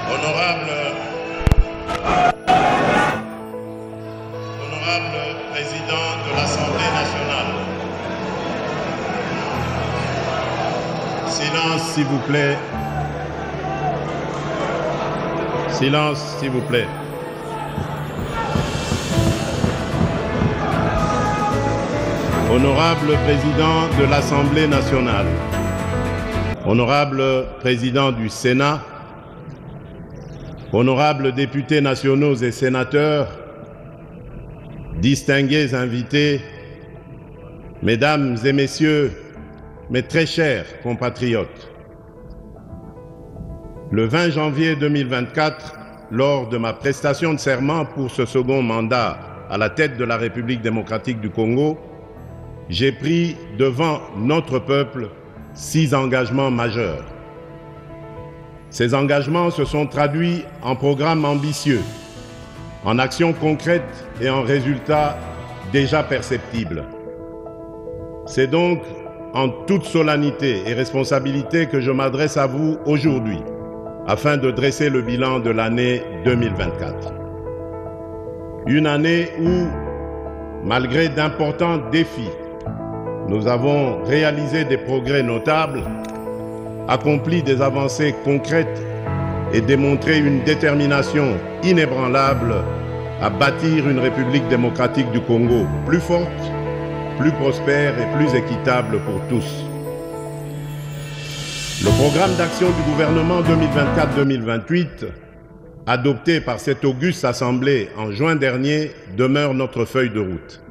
Honorable Président de l'Assemblée nationale. Silence, s'il vous plaît. Silence, s'il vous plaît. Honorable Président de l'Assemblée nationale. Honorable Président du Sénat. Honorables députés nationaux et sénateurs, distingués invités, mesdames et messieurs, mes très chers compatriotes, le 20 janvier 2024, lors de ma prestation de serment pour ce second mandat à la tête de la République démocratique du Congo, j'ai pris devant notre peuple 6 engagements majeurs. Ces engagements se sont traduits en programmes ambitieux, en actions concrètes et en résultats déjà perceptibles. C'est donc en toute solennité et responsabilité que je m'adresse à vous aujourd'hui, afin de dresser le bilan de l'année 2024. Une année où, malgré d'importants défis, nous avons réalisé des progrès notables, accompli des avancées concrètes et démontré une détermination inébranlable à bâtir une République démocratique du Congo plus forte, plus prospère et plus équitable pour tous. Le programme d'action du gouvernement 2024-2028, adopté par cette auguste Assemblée en juin dernier, demeure notre feuille de route.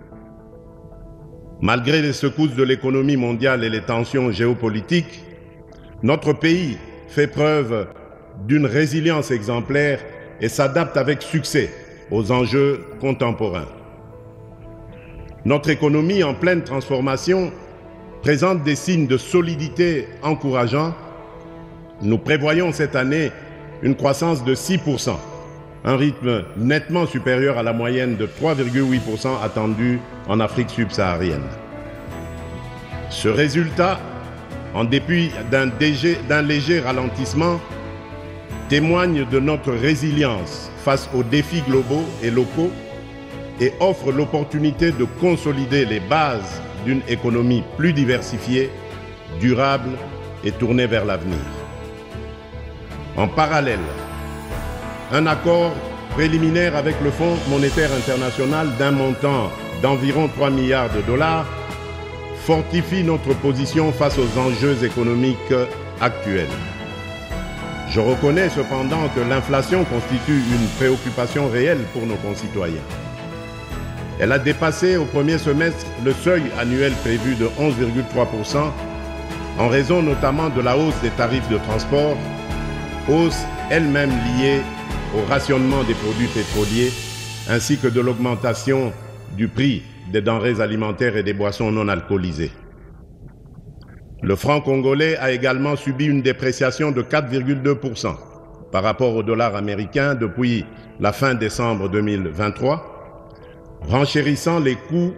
Malgré les secousses de l'économie mondiale et les tensions géopolitiques, notre pays fait preuve d'une résilience exemplaire et s'adapte avec succès aux enjeux contemporains. Notre économie en pleine transformation présente des signes de solidité encourageants. Nous prévoyons cette année une croissance de 6%, un rythme nettement supérieur à la moyenne de 3,8% attendue en Afrique subsaharienne. Ce résultat, en dépit d'un léger ralentissement, témoigne de notre résilience face aux défis globaux et locaux et offre l'opportunité de consolider les bases d'une économie plus diversifiée, durable et tournée vers l'avenir. En parallèle, un accord préliminaire avec le Fonds monétaire international d'un montant d'environ 3 milliards de dollars fortifie notre position face aux enjeux économiques actuels. Je reconnais cependant que l'inflation constitue une préoccupation réelle pour nos concitoyens. Elle a dépassé au premier semestre le seuil annuel prévu de 11,3% en raison notamment de la hausse des tarifs de transport, hausse elle-même liée au rationnement des produits pétroliers ainsi que de l'augmentation du prix des denrées alimentaires et des boissons non alcoolisées. Le franc congolais a également subi une dépréciation de 4,2% par rapport au dollar américain depuis la fin décembre 2023, renchérissant les coûts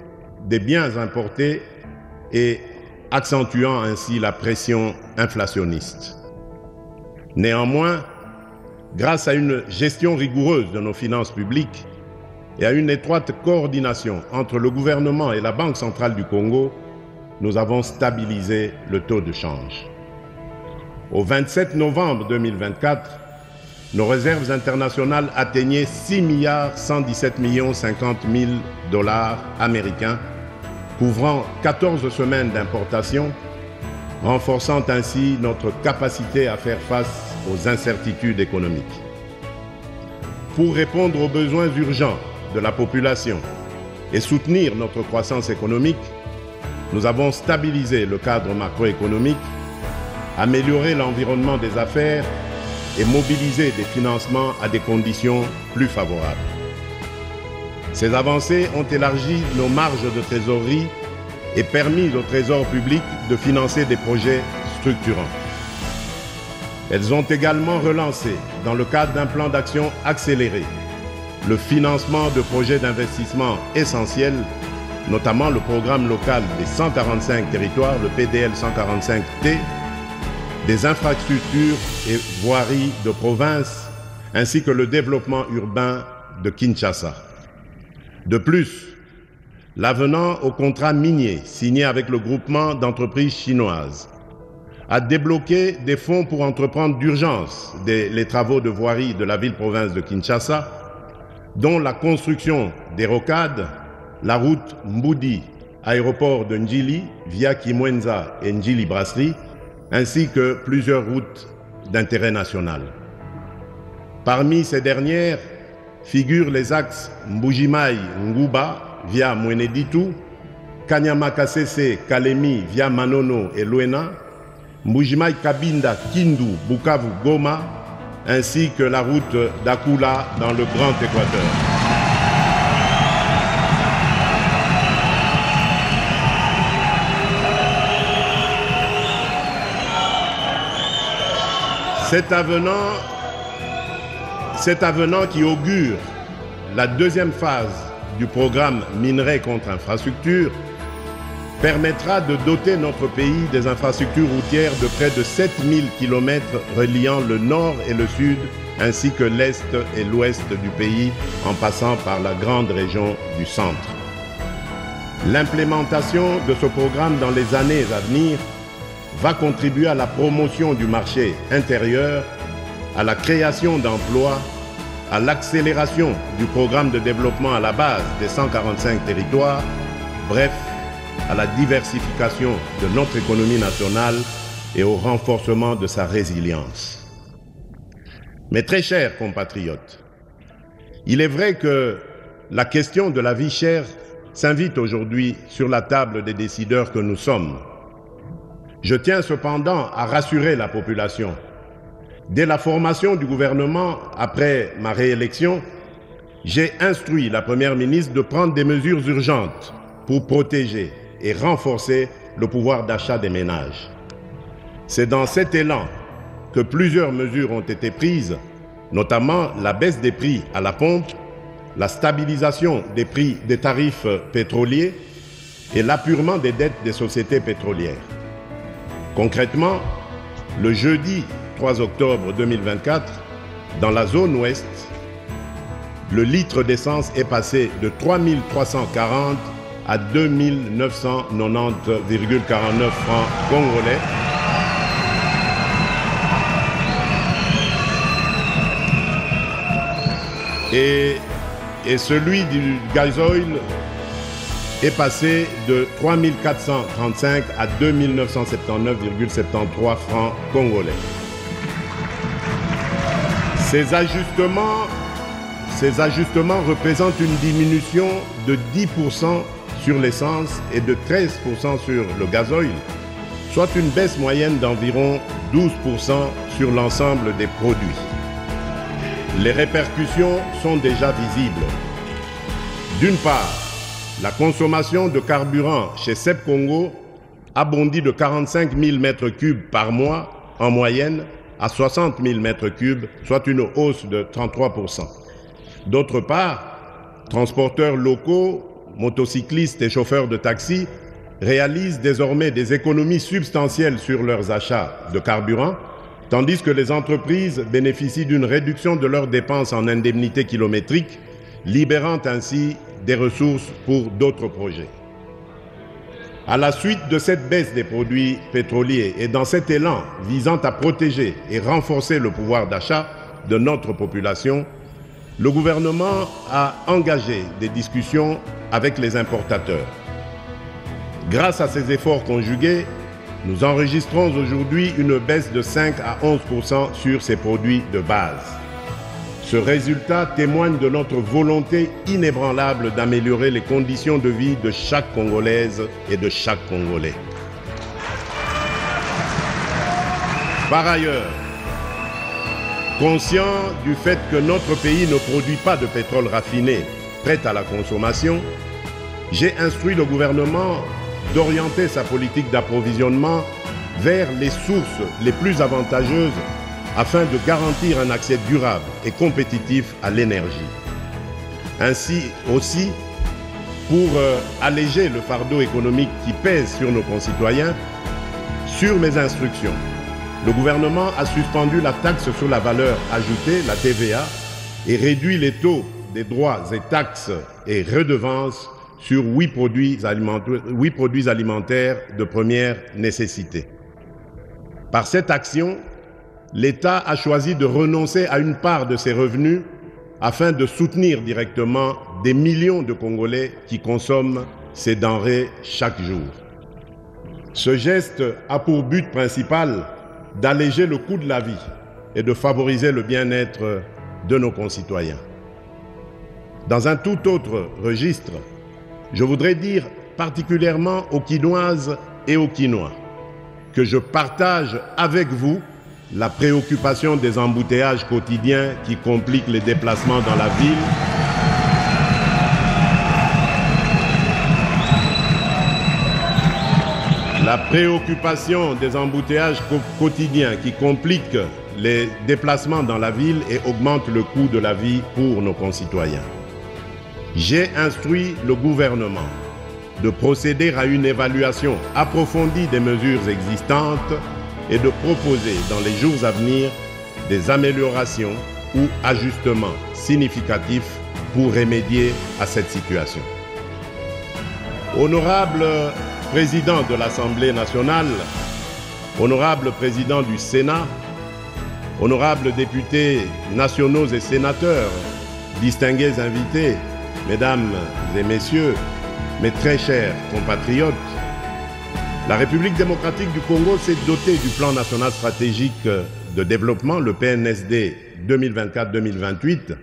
des biens importés et accentuant ainsi la pression inflationniste. Néanmoins, grâce à une gestion rigoureuse de nos finances publiques et à une étroite coordination entre le gouvernement et la Banque centrale du Congo, nous avons stabilisé le taux de change. Au 27 novembre 2024, nos réserves internationales atteignaient 6 117 50 000 dollars américains, couvrant 14 semaines d'importation, renforçant ainsi notre capacité à faire face aux incertitudes économiques. Pour répondre aux besoins urgents de la population et soutenir notre croissance économique, nous avons stabilisé le cadre macroéconomique, amélioré l'environnement des affaires et mobilisé des financements à des conditions plus favorables. Ces avancées ont élargi nos marges de trésorerie et permis au Trésor public de financer des projets structurants. Elles ont également relancé, dans le cadre d'un plan d'action accéléré, le financement de projets d'investissement essentiels, notamment le programme local des 145 territoires, le PDL 145T, des infrastructures et voiries de province ainsi que le développement urbain de Kinshasa. De plus, l'avenant au contrat minier signé avec le groupement d'entreprises chinoises a débloqué des fonds pour entreprendre d'urgence les travaux de voirie de la ville-province de Kinshasa, dont la construction des rocades, la route Mboudi, aéroport de Ndjili via Kimwenza et Ndjili Brasserie, ainsi que plusieurs routes d'intérêt national. Parmi ces dernières figurent les axes Mbujimai-Nguba via Mweneditu, Kanyama-Kasese, Kalemi via Manono et Luena, Mbujimai-Kabinda, Kindu, Bukavu, Goma, ainsi que la route d'Akula dans le Grand Équateur. Cet avenant qui augure la deuxième phase du programme Minerai contre infrastructure permettra de doter notre pays des infrastructures routières de près de 7000 km reliant le nord et le sud, ainsi que l'est et l'ouest du pays, en passant par la grande région du centre. L'implémentation de ce programme dans les années à venir va contribuer à la promotion du marché intérieur, à la création d'emplois, à l'accélération du programme de développement à la base des 145 territoires, bref, à la diversification de notre économie nationale et au renforcement de sa résilience. Mes très chers compatriotes, il est vrai que la question de la vie chère s'invite aujourd'hui sur la table des décideurs que nous sommes. Je tiens cependant à rassurer la population. Dès la formation du gouvernement, après ma réélection, j'ai instruit la Première ministre de prendre des mesures urgentes pour protéger et renforcer le pouvoir d'achat des ménages. C'est dans cet élan que plusieurs mesures ont été prises, notamment la baisse des prix à la pompe, la stabilisation des prix des tarifs pétroliers et l'appurement des dettes des sociétés pétrolières. Concrètement, le jeudi 3 octobre 2024, dans la zone ouest, le litre d'essence est passé de 3 340 à 2 990,49 francs congolais. Et celui du gazoil est passé de 3 435 à 2 979,73 francs congolais. Ces ajustements représentent une diminution de 10% sur l'essence et de 13% sur le gazoil, soit une baisse moyenne d'environ 12% sur l'ensemble des produits. Les répercussions sont déjà visibles. D'une part, la consommation de carburant chez CEP Congo a bondi de 45 000 m3 par mois en moyenne à 60 000 m3, soit une hausse de 33%. D'autre part, transporteurs locaux, motocyclistes et chauffeurs de taxi réalisent désormais des économies substantielles sur leurs achats de carburant, tandis que les entreprises bénéficient d'une réduction de leurs dépenses en indemnités kilométriques, libérant ainsi des ressources pour d'autres projets. À la suite de cette baisse des produits pétroliers et dans cet élan visant à protéger et renforcer le pouvoir d'achat de notre population, le gouvernement a engagé des discussions avec les importateurs. Grâce à ces efforts conjugués, nous enregistrons aujourd'hui une baisse de 5 à 11% sur ces produits de base. Ce résultat témoigne de notre volonté inébranlable d'améliorer les conditions de vie de chaque Congolaise et de chaque Congolais. Par ailleurs, conscient du fait que notre pays ne produit pas de pétrole raffiné prêt à la consommation, j'ai instruit le gouvernement d'orienter sa politique d'approvisionnement vers les sources les plus avantageuses afin de garantir un accès durable et compétitif à l'énergie. Ainsi aussi, pour alléger le fardeau économique qui pèse sur nos concitoyens, sur mes instructions, le gouvernement a suspendu la taxe sur la valeur ajoutée, la TVA, et réduit les taux des droits et taxes et redevances sur 8 produits alimentaires de première nécessité. Par cette action, l'État a choisi de renoncer à une part de ses revenus afin de soutenir directement des millions de Congolais qui consomment ces denrées chaque jour. Ce geste a pour but principal d'alléger le coût de la vie et de favoriser le bien-être de nos concitoyens. Dans un tout autre registre, je voudrais dire particulièrement aux Quinoises et aux Quinois que je partage avec vous la préoccupation des embouteillages quotidiens qui compliquent les déplacements dans la ville. La préoccupation des embouteillages quotidiens qui compliquent les déplacements dans la ville et augmentent le coût de la vie pour nos concitoyens. J'ai instruit le gouvernement de procéder à une évaluation approfondie des mesures existantes et de proposer dans les jours à venir des améliorations ou ajustements significatifs pour remédier à cette situation. Honorable Président de l'Assemblée nationale, honorable Président du Sénat, honorables députés nationaux et sénateurs, distingués invités, Mesdames et Messieurs, mes très chers compatriotes, la République démocratique du Congo s'est dotée du plan national stratégique de développement, le PNSD 2024-2028,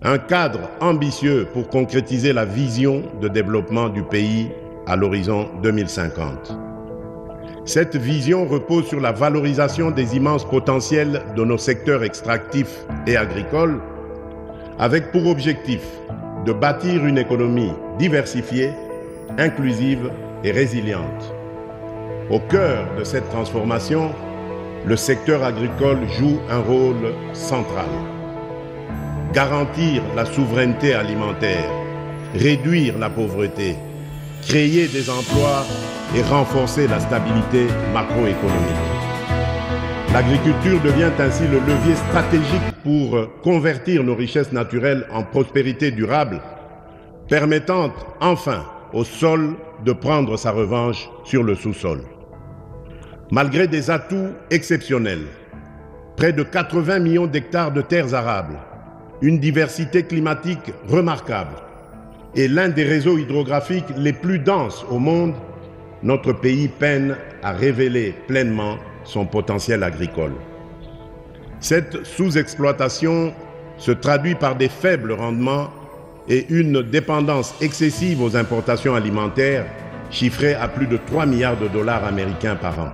un cadre ambitieux pour concrétiser la vision de développement du pays à l'horizon 2050. Cette vision repose sur la valorisation des immenses potentiels de nos secteurs extractifs et agricoles, avec pour objectif de bâtir une économie diversifiée, inclusive et résiliente. Au cœur de cette transformation, le secteur agricole joue un rôle central. Garantir la souveraineté alimentaire, réduire la pauvreté, créer des emplois et renforcer la stabilité macroéconomique. L'agriculture devient ainsi le levier stratégique pour convertir nos richesses naturelles en prospérité durable, permettant enfin au sol de prendre sa revanche sur le sous-sol. Malgré des atouts exceptionnels, près de 80 millions d'hectares de terres arables, une diversité climatique remarquable et l'un des réseaux hydrographiques les plus denses au monde, notre pays peine à révéler pleinement son potentiel agricole. Cette sous-exploitation se traduit par des faibles rendements et une dépendance excessive aux importations alimentaires chiffrée à plus de 3 milliards de dollars américains par an.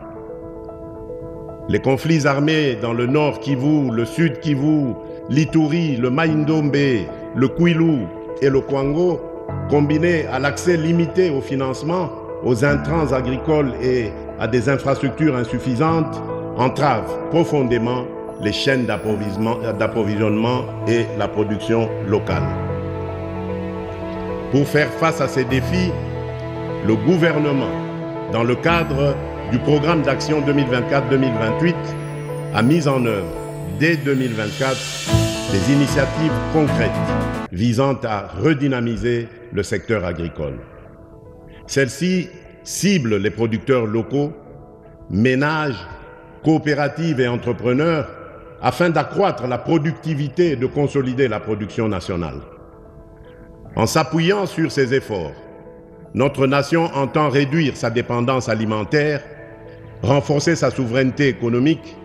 Les conflits armés dans le nord Kivu, le sud Kivu, l'Ituri, le Mai-Ndombe, le Kwilu et le Kwango, combinés à l'accès limité au financement, aux intrants agricoles et à des infrastructures insuffisantes, entravent profondément les chaînes d'approvisionnement et la production locale. Pour faire face à ces défis, le gouvernement, dans le cadre du programme d'action 2024-2028, a mis en œuvre, dès 2024, des initiatives concrètes visant à redynamiser le secteur agricole. Celles-ci ciblent les producteurs locaux, ménages, coopératives et entrepreneurs afin d'accroître la productivité et de consolider la production nationale. En s'appuyant sur ces efforts, notre nation entend réduire sa dépendance alimentaire, renforcer sa souveraineté économique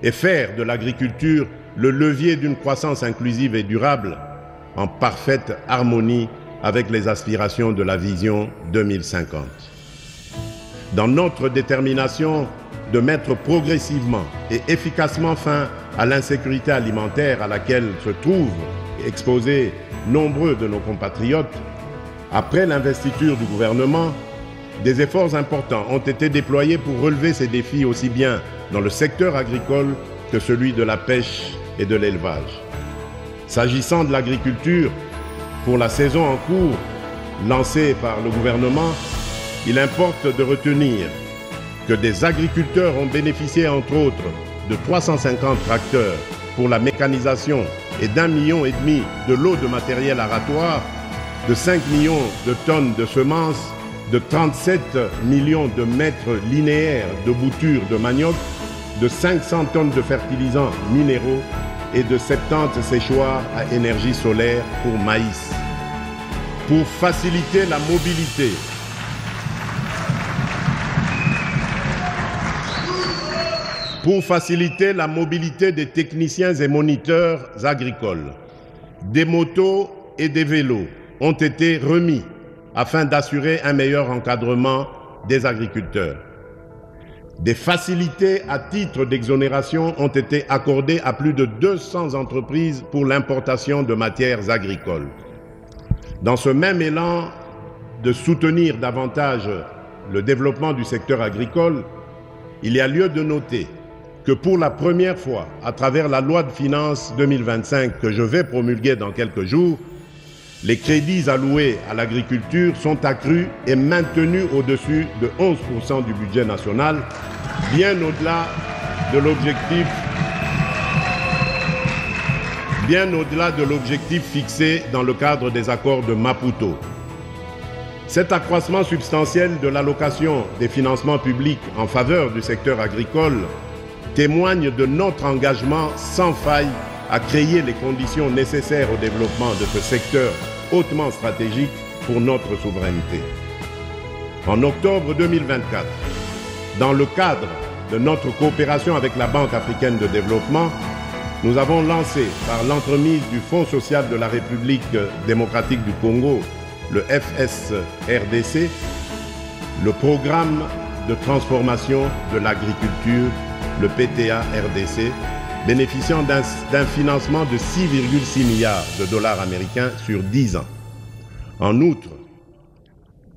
et faire de l'agriculture le levier d'une croissance inclusive et durable en parfaite harmonie avec les aspirations de la vision 2050. Dans notre détermination de mettre progressivement et efficacement fin à l'insécurité alimentaire à laquelle se trouvent exposés nombreux de nos compatriotes, après l'investiture du gouvernement, des efforts importants ont été déployés pour relever ces défis aussi bien dans le secteur agricole que celui de la pêche et de l'élevage. S'agissant de l'agriculture, pour la saison en cours lancée par le gouvernement, il importe de retenir que des agriculteurs ont bénéficié entre autres de 350 tracteurs pour la mécanisation et d'1,5 million de lots de matériel aratoire, de 5 millions de tonnes de semences, de 37 millions de mètres linéaires de boutures de manioc, de 500 tonnes de fertilisants minéraux et de 70 séchoirs à énergie solaire pour maïs. Pour faciliter la mobilité, des techniciens et moniteurs agricoles, des motos et des vélos ont été remis afin d'assurer un meilleur encadrement des agriculteurs. Des facilités à titre d'exonération ont été accordées à plus de 200 entreprises pour l'importation de matières agricoles. Dans ce même élan de soutenir davantage le développement du secteur agricole, il y a lieu de noter que pour la première fois, à travers la loi de finances 2025 que je vais promulguer dans quelques jours, les crédits alloués à l'agriculture sont accrus et maintenus au-dessus de 11% du budget national, bien au-delà de l'objectif fixé dans le cadre des accords de Maputo. Cet accroissement substantiel de l'allocation des financements publics en faveur du secteur agricole témoigne de notre engagement sans faille à créer les conditions nécessaires au développement de ce secteur hautement stratégique pour notre souveraineté. En octobre 2024, dans le cadre de notre coopération avec la Banque africaine de développement, nous avons lancé, par l'entremise du Fonds social de la République démocratique du Congo, le FSRDC, le programme de transformation de l'agriculture, le PTA-RDC, bénéficiant d'un financement de 6,6 milliards de dollars américains sur 10 ans. En outre,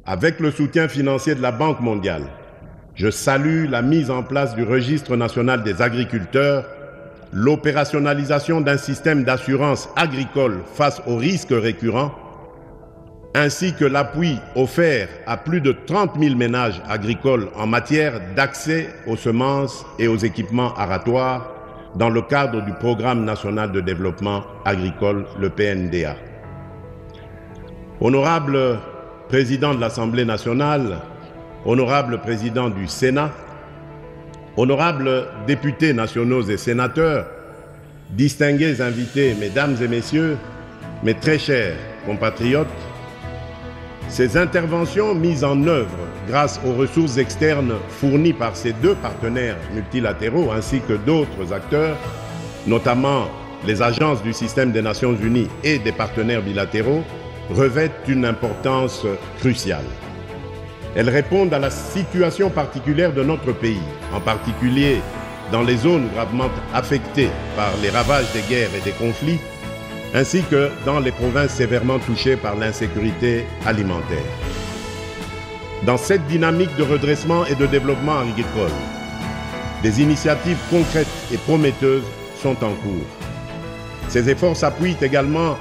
avec le soutien financier de la Banque mondiale, je salue la mise en place du Registre national des agriculteurs, l'opérationnalisation d'un système d'assurance agricole face aux risques récurrents, ainsi que l'appui offert à plus de 30 000 ménages agricoles en matière d'accès aux semences et aux équipements aratoires dans le cadre du Programme national de développement agricole, le PNDA. Honorable Président de l'Assemblée nationale, Honorable Président du Sénat, Honorables députés nationaux et sénateurs, distingués invités, Mesdames et Messieurs, mes très chers compatriotes, ces interventions mises en œuvre grâce aux ressources externes fournies par ces deux partenaires multilatéraux ainsi que d'autres acteurs, notamment les agences du système des Nations Unies et des partenaires bilatéraux, revêtent une importance cruciale. Elles répondent à la situation particulière de notre pays, en particulier dans les zones gravement affectées par les ravages des guerres et des conflits, ainsi que dans les provinces sévèrement touchées par l'insécurité alimentaire. Dans cette dynamique de redressement et de développement agricole, des initiatives concrètes et prometteuses sont en cours. Ces efforts s'appuient également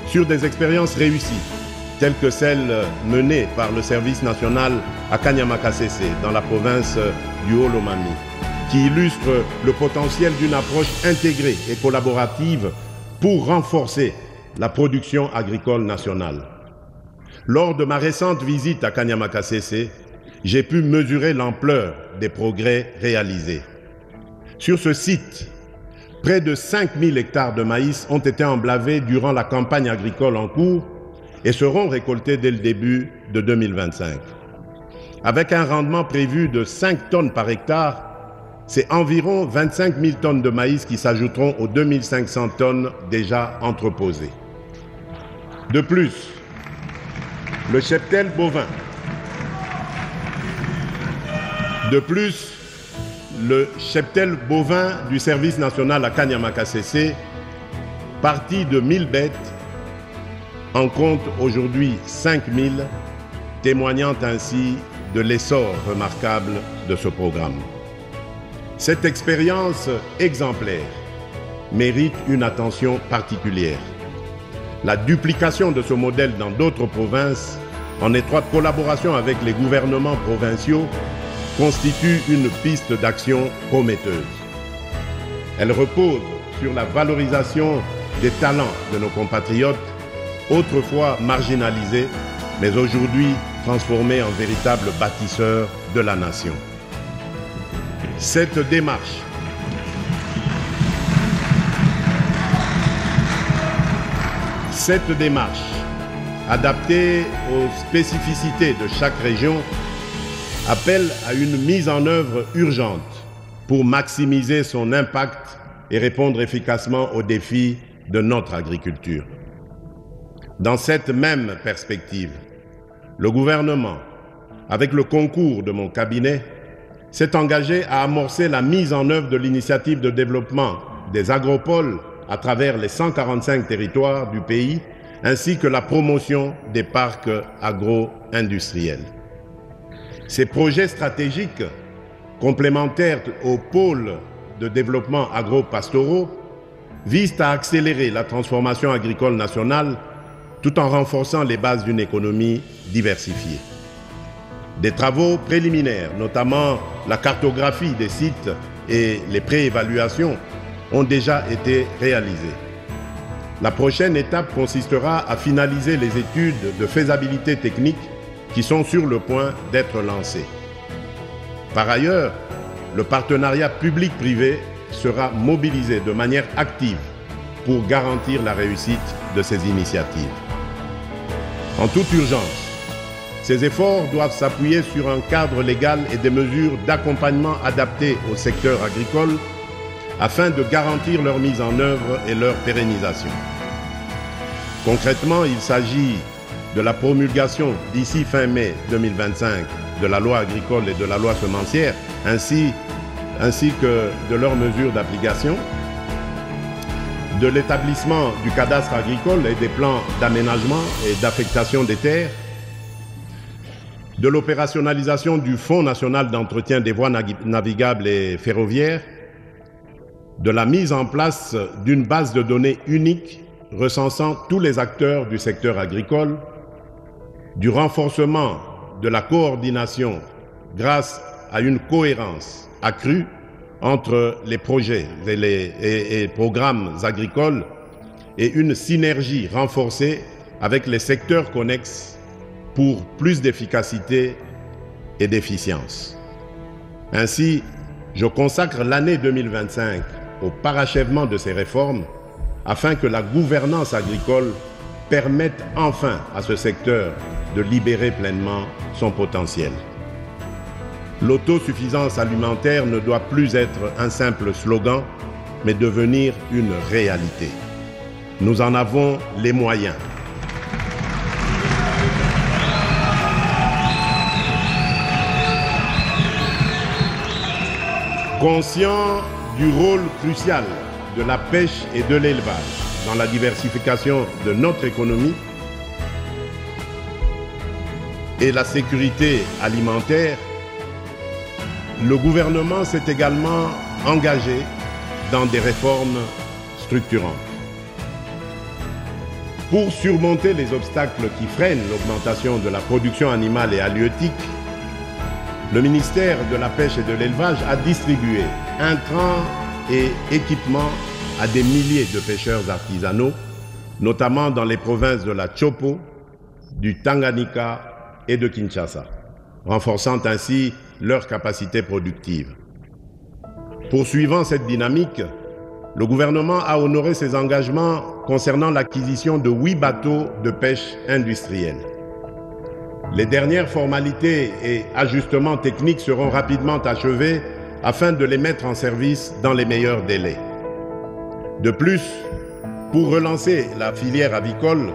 sur des expériences réussies, telles que celles menées par le service national à Kanyamakasese, dans la province du Haut-Lomami, qui illustrent le potentiel d'une approche intégrée et collaborative pour renforcer la production agricole nationale. Lors de ma récente visite à Kanyamakasese, j'ai pu mesurer l'ampleur des progrès réalisés. Sur ce site, près de 5000 hectares de maïs ont été emblavés durant la campagne agricole en cours et seront récoltés dès le début de 2025. Avec un rendement prévu de 5 tonnes par hectare, c'est environ 25 000 tonnes de maïs qui s'ajouteront aux 2500 tonnes déjà entreposées. De plus, le cheptel bovin du service national à Kanyamakasese, parti de 1000 bêtes, en compte aujourd'hui 5000, témoignant ainsi de l'essor remarquable de ce programme. Cette expérience exemplaire mérite une attention particulière. La duplication de ce modèle dans d'autres provinces, en étroite collaboration avec les gouvernements provinciaux, constitue une piste d'action prometteuse. Elle repose sur la valorisation des talents de nos compatriotes, autrefois marginalisés, mais aujourd'hui transformés en véritables bâtisseurs de la nation. Cette démarche adaptée aux spécificités de chaque région, appelle à une mise en œuvre urgente pour maximiser son impact et répondre efficacement aux défis de notre agriculture. Dans cette même perspective, le gouvernement, avec le concours de mon cabinet, s'est engagé à amorcer la mise en œuvre de l'initiative de développement des agropoles à travers les 145 territoires du pays, ainsi que la promotion des parcs agro-industriels. Ces projets stratégiques, complémentaires aux pôles de développement agro-pastoraux, visent à accélérer la transformation agricole nationale tout en renforçant les bases d'une économie diversifiée. Des travaux préliminaires, notamment la cartographie des sites et les préévaluations, ont déjà été réalisés. La prochaine étape consistera à finaliser les études de faisabilité technique qui sont sur le point d'être lancées. Par ailleurs, le partenariat public-privé sera mobilisé de manière active pour garantir la réussite de ces initiatives. En toute urgence, ces efforts doivent s'appuyer sur un cadre légal et des mesures d'accompagnement adaptées au secteur agricole afin de garantir leur mise en œuvre et leur pérennisation. Concrètement, il s'agit de la promulgation d'ici fin mai 2025 de la loi agricole et de la loi semencière, ainsi que de leurs mesures d'application, de l'établissement du cadastre agricole et des plans d'aménagement et d'affectation des terres, de l'opérationnalisation du Fonds national d'entretien des voies navigables et ferroviaires, de la mise en place d'une base de données unique recensant tous les acteurs du secteur agricole, du renforcement de la coordination grâce à une cohérence accrue entre les projets et programmes agricoles et une synergie renforcée avec les secteurs connexes pour plus d'efficacité et d'efficience. Ainsi, je consacre l'année 2025 au parachèvement de ces réformes afin que la gouvernance agricole permette enfin à ce secteur de libérer pleinement son potentiel. L'autosuffisance alimentaire ne doit plus être un simple slogan, mais devenir une réalité. Nous en avons les moyens. Conscient du rôle crucial de la pêche et de l'élevage dans la diversification de notre économie et la sécurité alimentaire, le gouvernement s'est également engagé dans des réformes structurantes. Pour surmonter les obstacles qui freinent l'augmentation de la production animale et halieutique, le ministère de la Pêche et de l'Élevage a distribué intrants et équipements à des milliers de pêcheurs artisanaux, notamment dans les provinces de la Chopo, du Tanganyika et de Kinshasa, renforçant ainsi leur capacité productive. Poursuivant cette dynamique, le gouvernement a honoré ses engagements concernant l'acquisition de 8 bateaux de pêche industrielle. Les dernières formalités et ajustements techniques seront rapidement achevés afin de les mettre en service dans les meilleurs délais. De plus, pour relancer la filière avicole,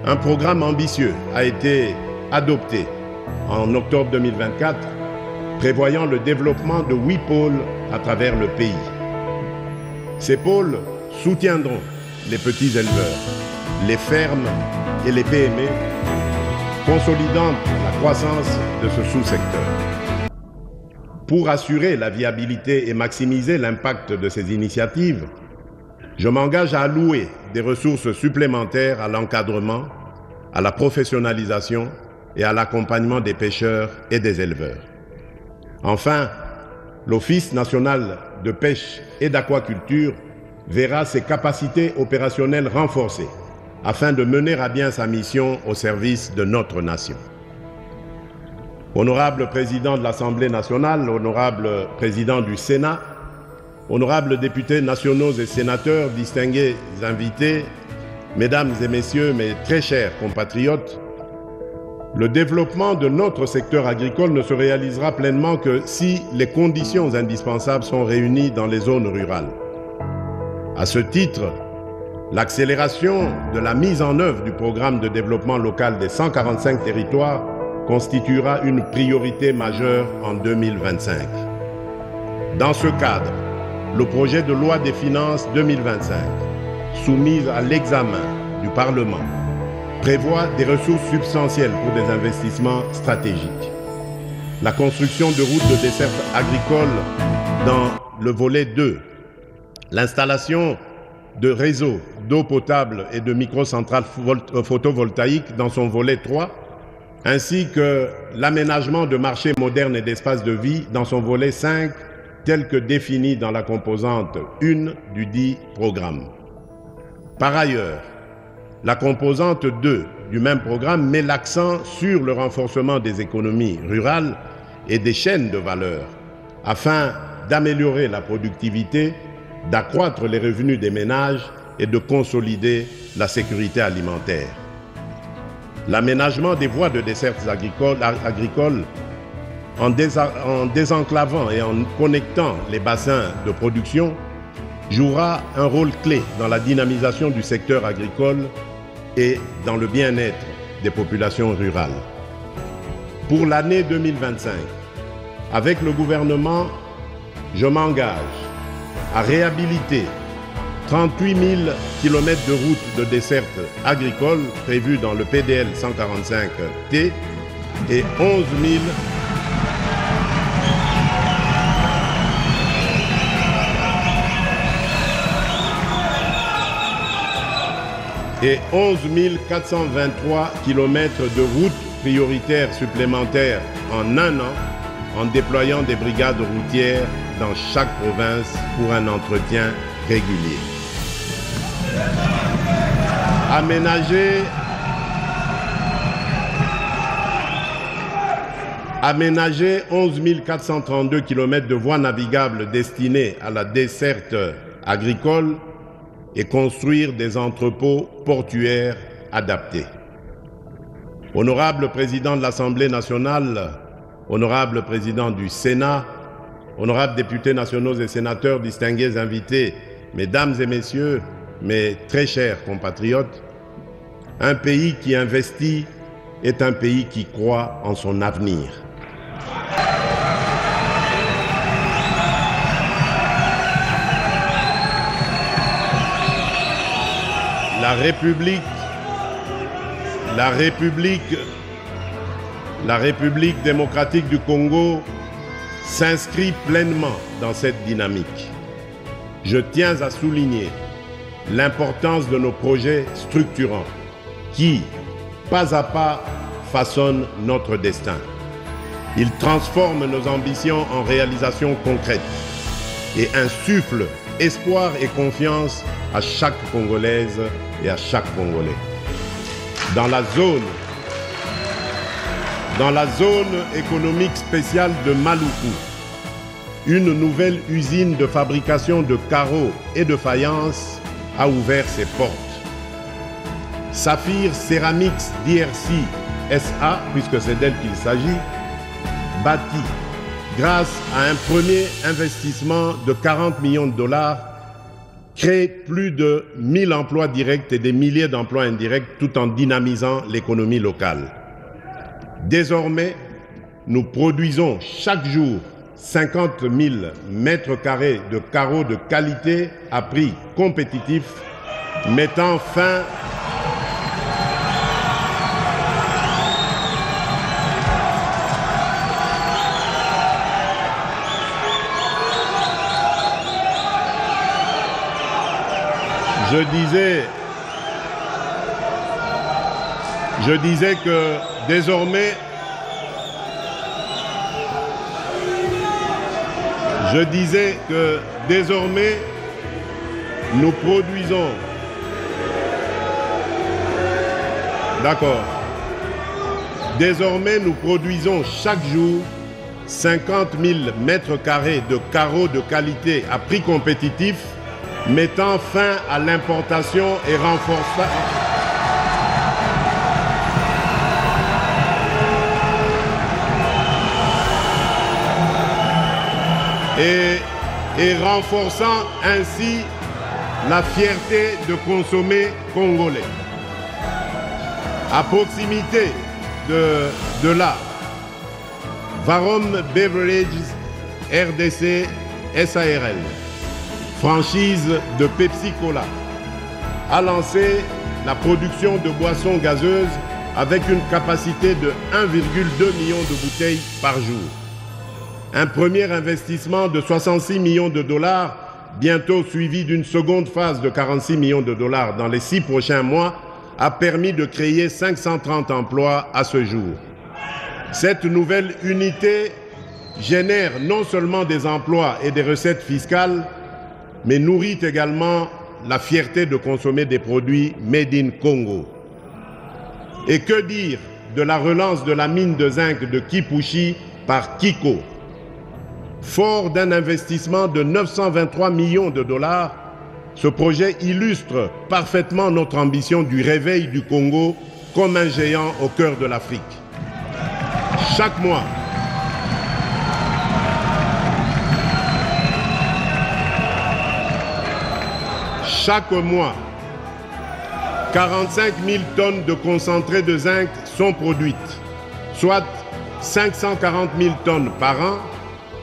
un programme ambitieux a été adopté en octobre 2024, prévoyant le développement de 8 pôles à travers le pays. Ces pôles soutiendront les petits éleveurs, les fermes et les PME, consolidant la croissance de ce sous-secteur. Pour assurer la viabilité et maximiser l'impact de ces initiatives, je m'engage à allouer des ressources supplémentaires à l'encadrement, à la professionnalisation et à l'accompagnement des pêcheurs et des éleveurs. Enfin, l'Office national de pêche et d'aquaculture verra ses capacités opérationnelles renforcées afin de mener à bien sa mission au service de notre nation. Honorable président de l'Assemblée nationale, honorable président du Sénat, honorables députés nationaux et sénateurs, distingués invités, mesdames et messieurs, mes très chers compatriotes, le développement de notre secteur agricole ne se réalisera pleinement que si les conditions indispensables sont réunies dans les zones rurales. À ce titre, l'accélération de la mise en œuvre du programme de développement local des 145 territoires constituera une priorité majeure en 2025. Dans ce cadre, le projet de loi des finances 2025, soumis à l'examen du Parlement, prévoit des ressources substantielles pour des investissements stratégiques. La construction de routes de desserte agricole dans le volet 2, l'installation de réseaux d'eau potable et de microcentrales photovoltaïques dans son volet 3, ainsi que l'aménagement de marchés modernes et d'espaces de vie dans son volet 5, tel que défini dans la composante 1 du dit programme. Par ailleurs, la composante 2 du même programme met l'accent sur le renforcement des économies rurales et des chaînes de valeur afin d'améliorer la productivité, d'accroître les revenus des ménages et de consolider la sécurité alimentaire. L'aménagement des voies de dessertes agricoles en désenclavant et en connectant les bassins de production jouera un rôle clé dans la dynamisation du secteur agricole et dans le bien-être des populations rurales. Pour l'année 2025, avec le gouvernement, je m'engage à réhabiliter 38 000 km de routes de desserte agricole prévues dans le PDL 145T et 11 423 km de routes prioritaires supplémentaires en un an en déployant des brigades routières dans chaque province pour un entretien régulier. Aménager 11 432 km de voies navigables destinées à la desserte agricole et construire des entrepôts portuaires adaptés. Honorable président de l'Assemblée nationale, honorable président du Sénat, honorables députés nationaux et sénateurs, distingués invités, mesdames et messieurs, mes très chers compatriotes, un pays qui investit est un pays qui croit en son avenir. La République démocratique du Congo s'inscrit pleinement dans cette dynamique. Je tiens à souligner l'importance de nos projets structurants qui, pas à pas, façonnent notre destin. Ils transforment nos ambitions en réalisations concrètes et insufflent espoir et confiance à chaque Congolaise et à chaque Congolais. Dans la zone économique spéciale de Maluku, une nouvelle usine de fabrication de carreaux et de faïence a ouvert ses portes. Saphir Ceramics DRC SA, puisque c'est d'elle qu'il s'agit, bâti grâce à un premier investissement de 40 millions de dollars, crée plus de 1000 emplois directs et des milliers d'emplois indirects tout en dynamisant l'économie locale. Désormais, nous produisons chaque jour 50 000 mètres carrés de carreaux de qualité à prix compétitif, mettant fin Je disais que désormais, Je disais que désormais, nous produisons... D'accord. Désormais, nous produisons chaque jour 50 000 mètres carrés de carreaux de qualité à prix compétitif, mettant fin à l'importation et renforçant... Et renforçant ainsi la fierté de consommer congolais. À proximité de là, Varom Beverages RDC SARL, franchise de Pepsi Cola, a lancé la production de boissons gazeuses avec une capacité de 1,2 million de bouteilles par jour. Un premier investissement de 66 millions de dollars, bientôt suivi d'une seconde phase de 46 millions de dollars dans les 6 prochains mois, a permis de créer 530 emplois à ce jour. Cette nouvelle unité génère non seulement des emplois et des recettes fiscales, mais nourrit également la fierté de consommer des produits made in Congo. Et que dire de la relance de la mine de zinc de Kipushi par Kiko? Fort d'un investissement de 923 millions de dollars, ce projet illustre parfaitement notre ambition du réveil du Congo comme un géant au cœur de l'Afrique. Chaque mois, chaque mois, 45 000 tonnes de concentré de zinc sont produites, soit 540 000 tonnes par an,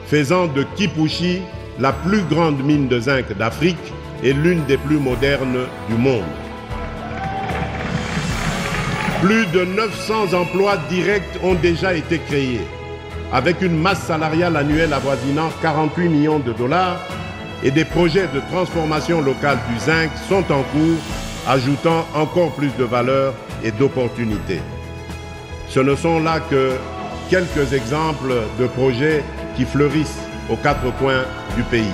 faisant de Kipushi la plus grande mine de zinc d'Afrique et l'une des plus modernes du monde. Plus de 900 emplois directs ont déjà été créés, avec une masse salariale annuelle avoisinant 48 millions de dollars, et des projets de transformation locale du zinc sont en cours, ajoutant encore plus de valeur et d'opportunités. Ce ne sont là que quelques exemples de projets qui fleurissent aux 4 coins du pays.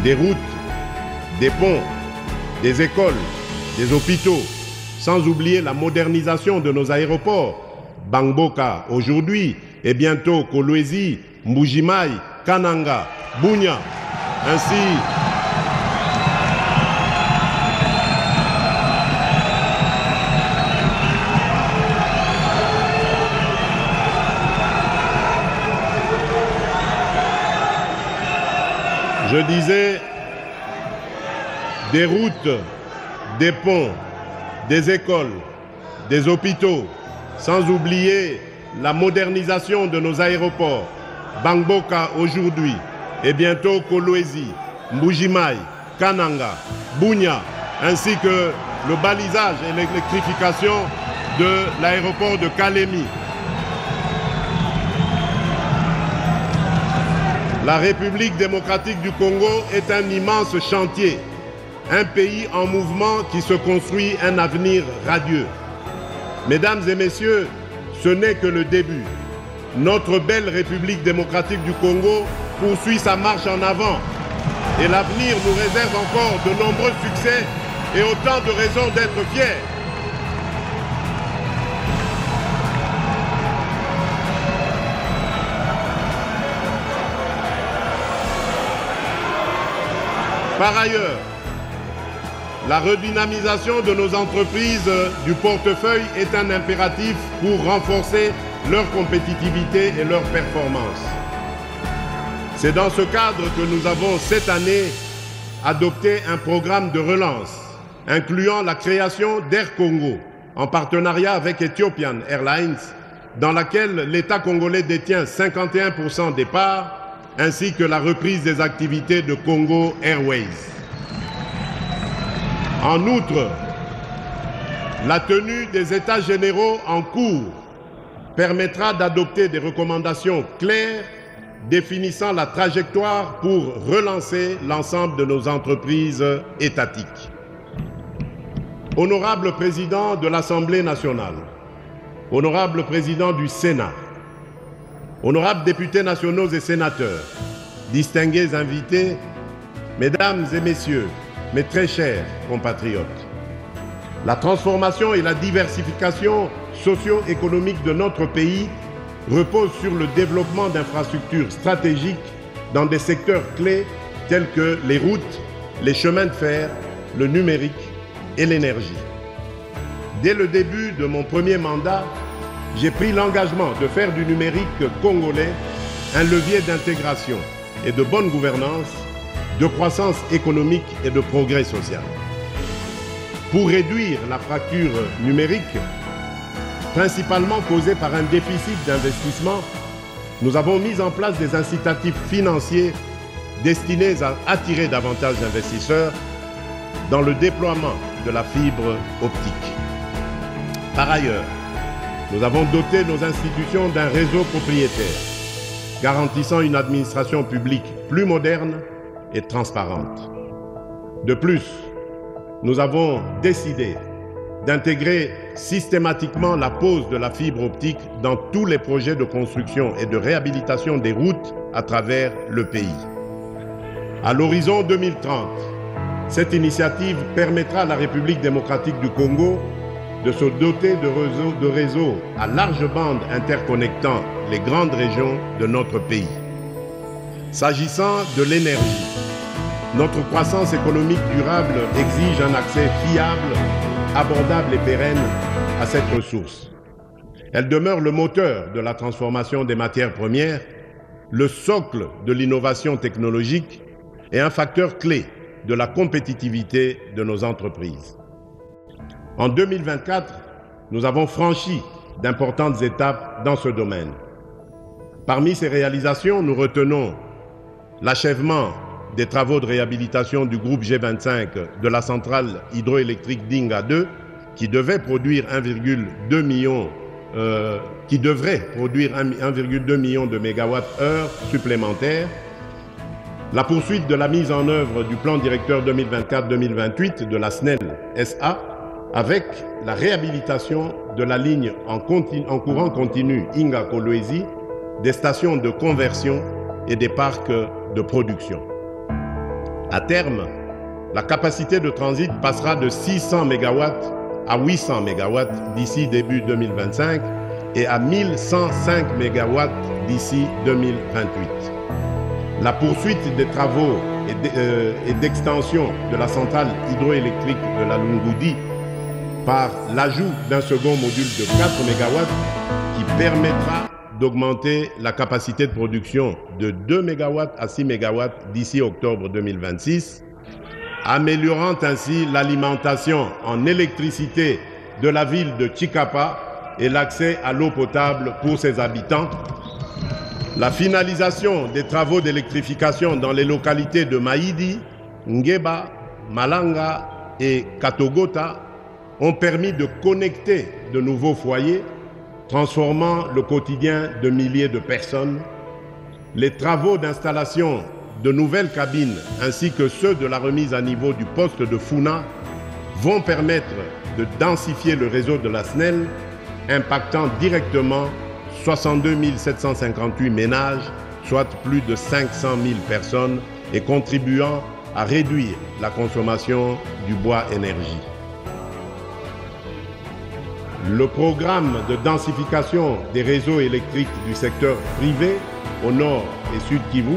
Des routes, des ponts, des écoles, des hôpitaux, sans oublier la modernisation de nos aéroports, Bangboka aujourd'hui et bientôt Kolwezi, Mbujimai, Kananga, Bunia, ainsi je disais des routes, des ponts, des écoles, des hôpitaux, sans oublier la modernisation de nos aéroports, Bangboka aujourd'hui et bientôt Kolwezi, Mbujimai, Kananga, Bunia, ainsi que le balisage et l'électrification de l'aéroport de Kalemi. La République démocratique du Congo est un immense chantier, un pays en mouvement qui se construit un avenir radieux. Mesdames et messieurs, ce n'est que le début. Notre belle République démocratique du Congo poursuit sa marche en avant et l'avenir nous réserve encore de nombreux succès et autant de raisons d'être fiers. Par ailleurs, la redynamisation de nos entreprises du portefeuille est un impératif pour renforcer leur compétitivité et leur performance. C'est dans ce cadre que nous avons cette année adopté un programme de relance incluant la création d'Air Congo en partenariat avec Ethiopian Airlines, dans laquelle l'État congolais détient 51% des parts, ainsi que la reprise des activités de Congo Airways. En outre, la tenue des États généraux en cours permettra d'adopter des recommandations claires définissant la trajectoire pour relancer l'ensemble de nos entreprises étatiques. Honorable Président de l'Assemblée nationale, Honorable Président du Sénat, honorables députés nationaux et sénateurs, distingués invités, mesdames et messieurs, mes très chers compatriotes, la transformation et la diversification socio-économique de notre pays reposent sur le développement d'infrastructures stratégiques dans des secteurs clés tels que les routes, les chemins de fer, le numérique et l'énergie. Dès le début de mon premier mandat, j'ai pris l'engagement de faire du numérique congolais un levier d'intégration et de bonne gouvernance, de croissance économique et de progrès social. Pour réduire la fracture numérique, principalement causée par un déficit d'investissement, nous avons mis en place des incitatifs financiers destinés à attirer davantage d'investisseurs dans le déploiement de la fibre optique. Par ailleurs, nous avons doté nos institutions d'un réseau propriétaire, garantissant une administration publique plus moderne et transparente. De plus, nous avons décidé d'intégrer systématiquement la pose de la fibre optique dans tous les projets de construction et de réhabilitation des routes à travers le pays. À l'horizon 2030, cette initiative permettra à la République démocratique du Congo de se doter de réseaux à large bande interconnectant les grandes régions de notre pays. S'agissant de l'énergie, notre croissance économique durable exige un accès fiable, abordable et pérenne à cette ressource. Elle demeure le moteur de la transformation des matières premières, le socle de l'innovation technologique et un facteur clé de la compétitivité de nos entreprises. En 2024, nous avons franchi d'importantes étapes dans ce domaine. Parmi ces réalisations, nous retenons l'achèvement des travaux de réhabilitation du groupe G25 de la centrale hydroélectrique Dinga 2, qui devrait produire 1,2 million de mégawattheures supplémentaires, la poursuite de la mise en œuvre du plan directeur 2024-2028 de la SNEL SA, avec la réhabilitation de la ligne en courant continu Inga-Kolwezi, des stations de conversion et des parcs de production. À terme, la capacité de transit passera de 600 MW à 800 MW d'ici début 2025 et à 1105 MW d'ici 2028. La poursuite des travaux et d'extension de la centrale hydroélectrique de la Lungoudi par l'ajout d'un second module de 4 MW qui permettra d'augmenter la capacité de production de 2 MW à 6 MW d'ici octobre 2026, améliorant ainsi l'alimentation en électricité de la ville de Chikapa et l'accès à l'eau potable pour ses habitants. La finalisation des travaux d'électrification dans les localités de Maïdi, Ngeba, Malanga et Katogota ont permis de connecter de nouveaux foyers, transformant le quotidien de milliers de personnes. Les travaux d'installation de nouvelles cabines ainsi que ceux de la remise à niveau du poste de Funa vont permettre de densifier le réseau de la SNEL, impactant directement 62 758 ménages, soit plus de 500 000 personnes, et contribuant à réduire la consommation du bois énergie. Le programme de densification des réseaux électriques du secteur privé au nord et sud Kivu,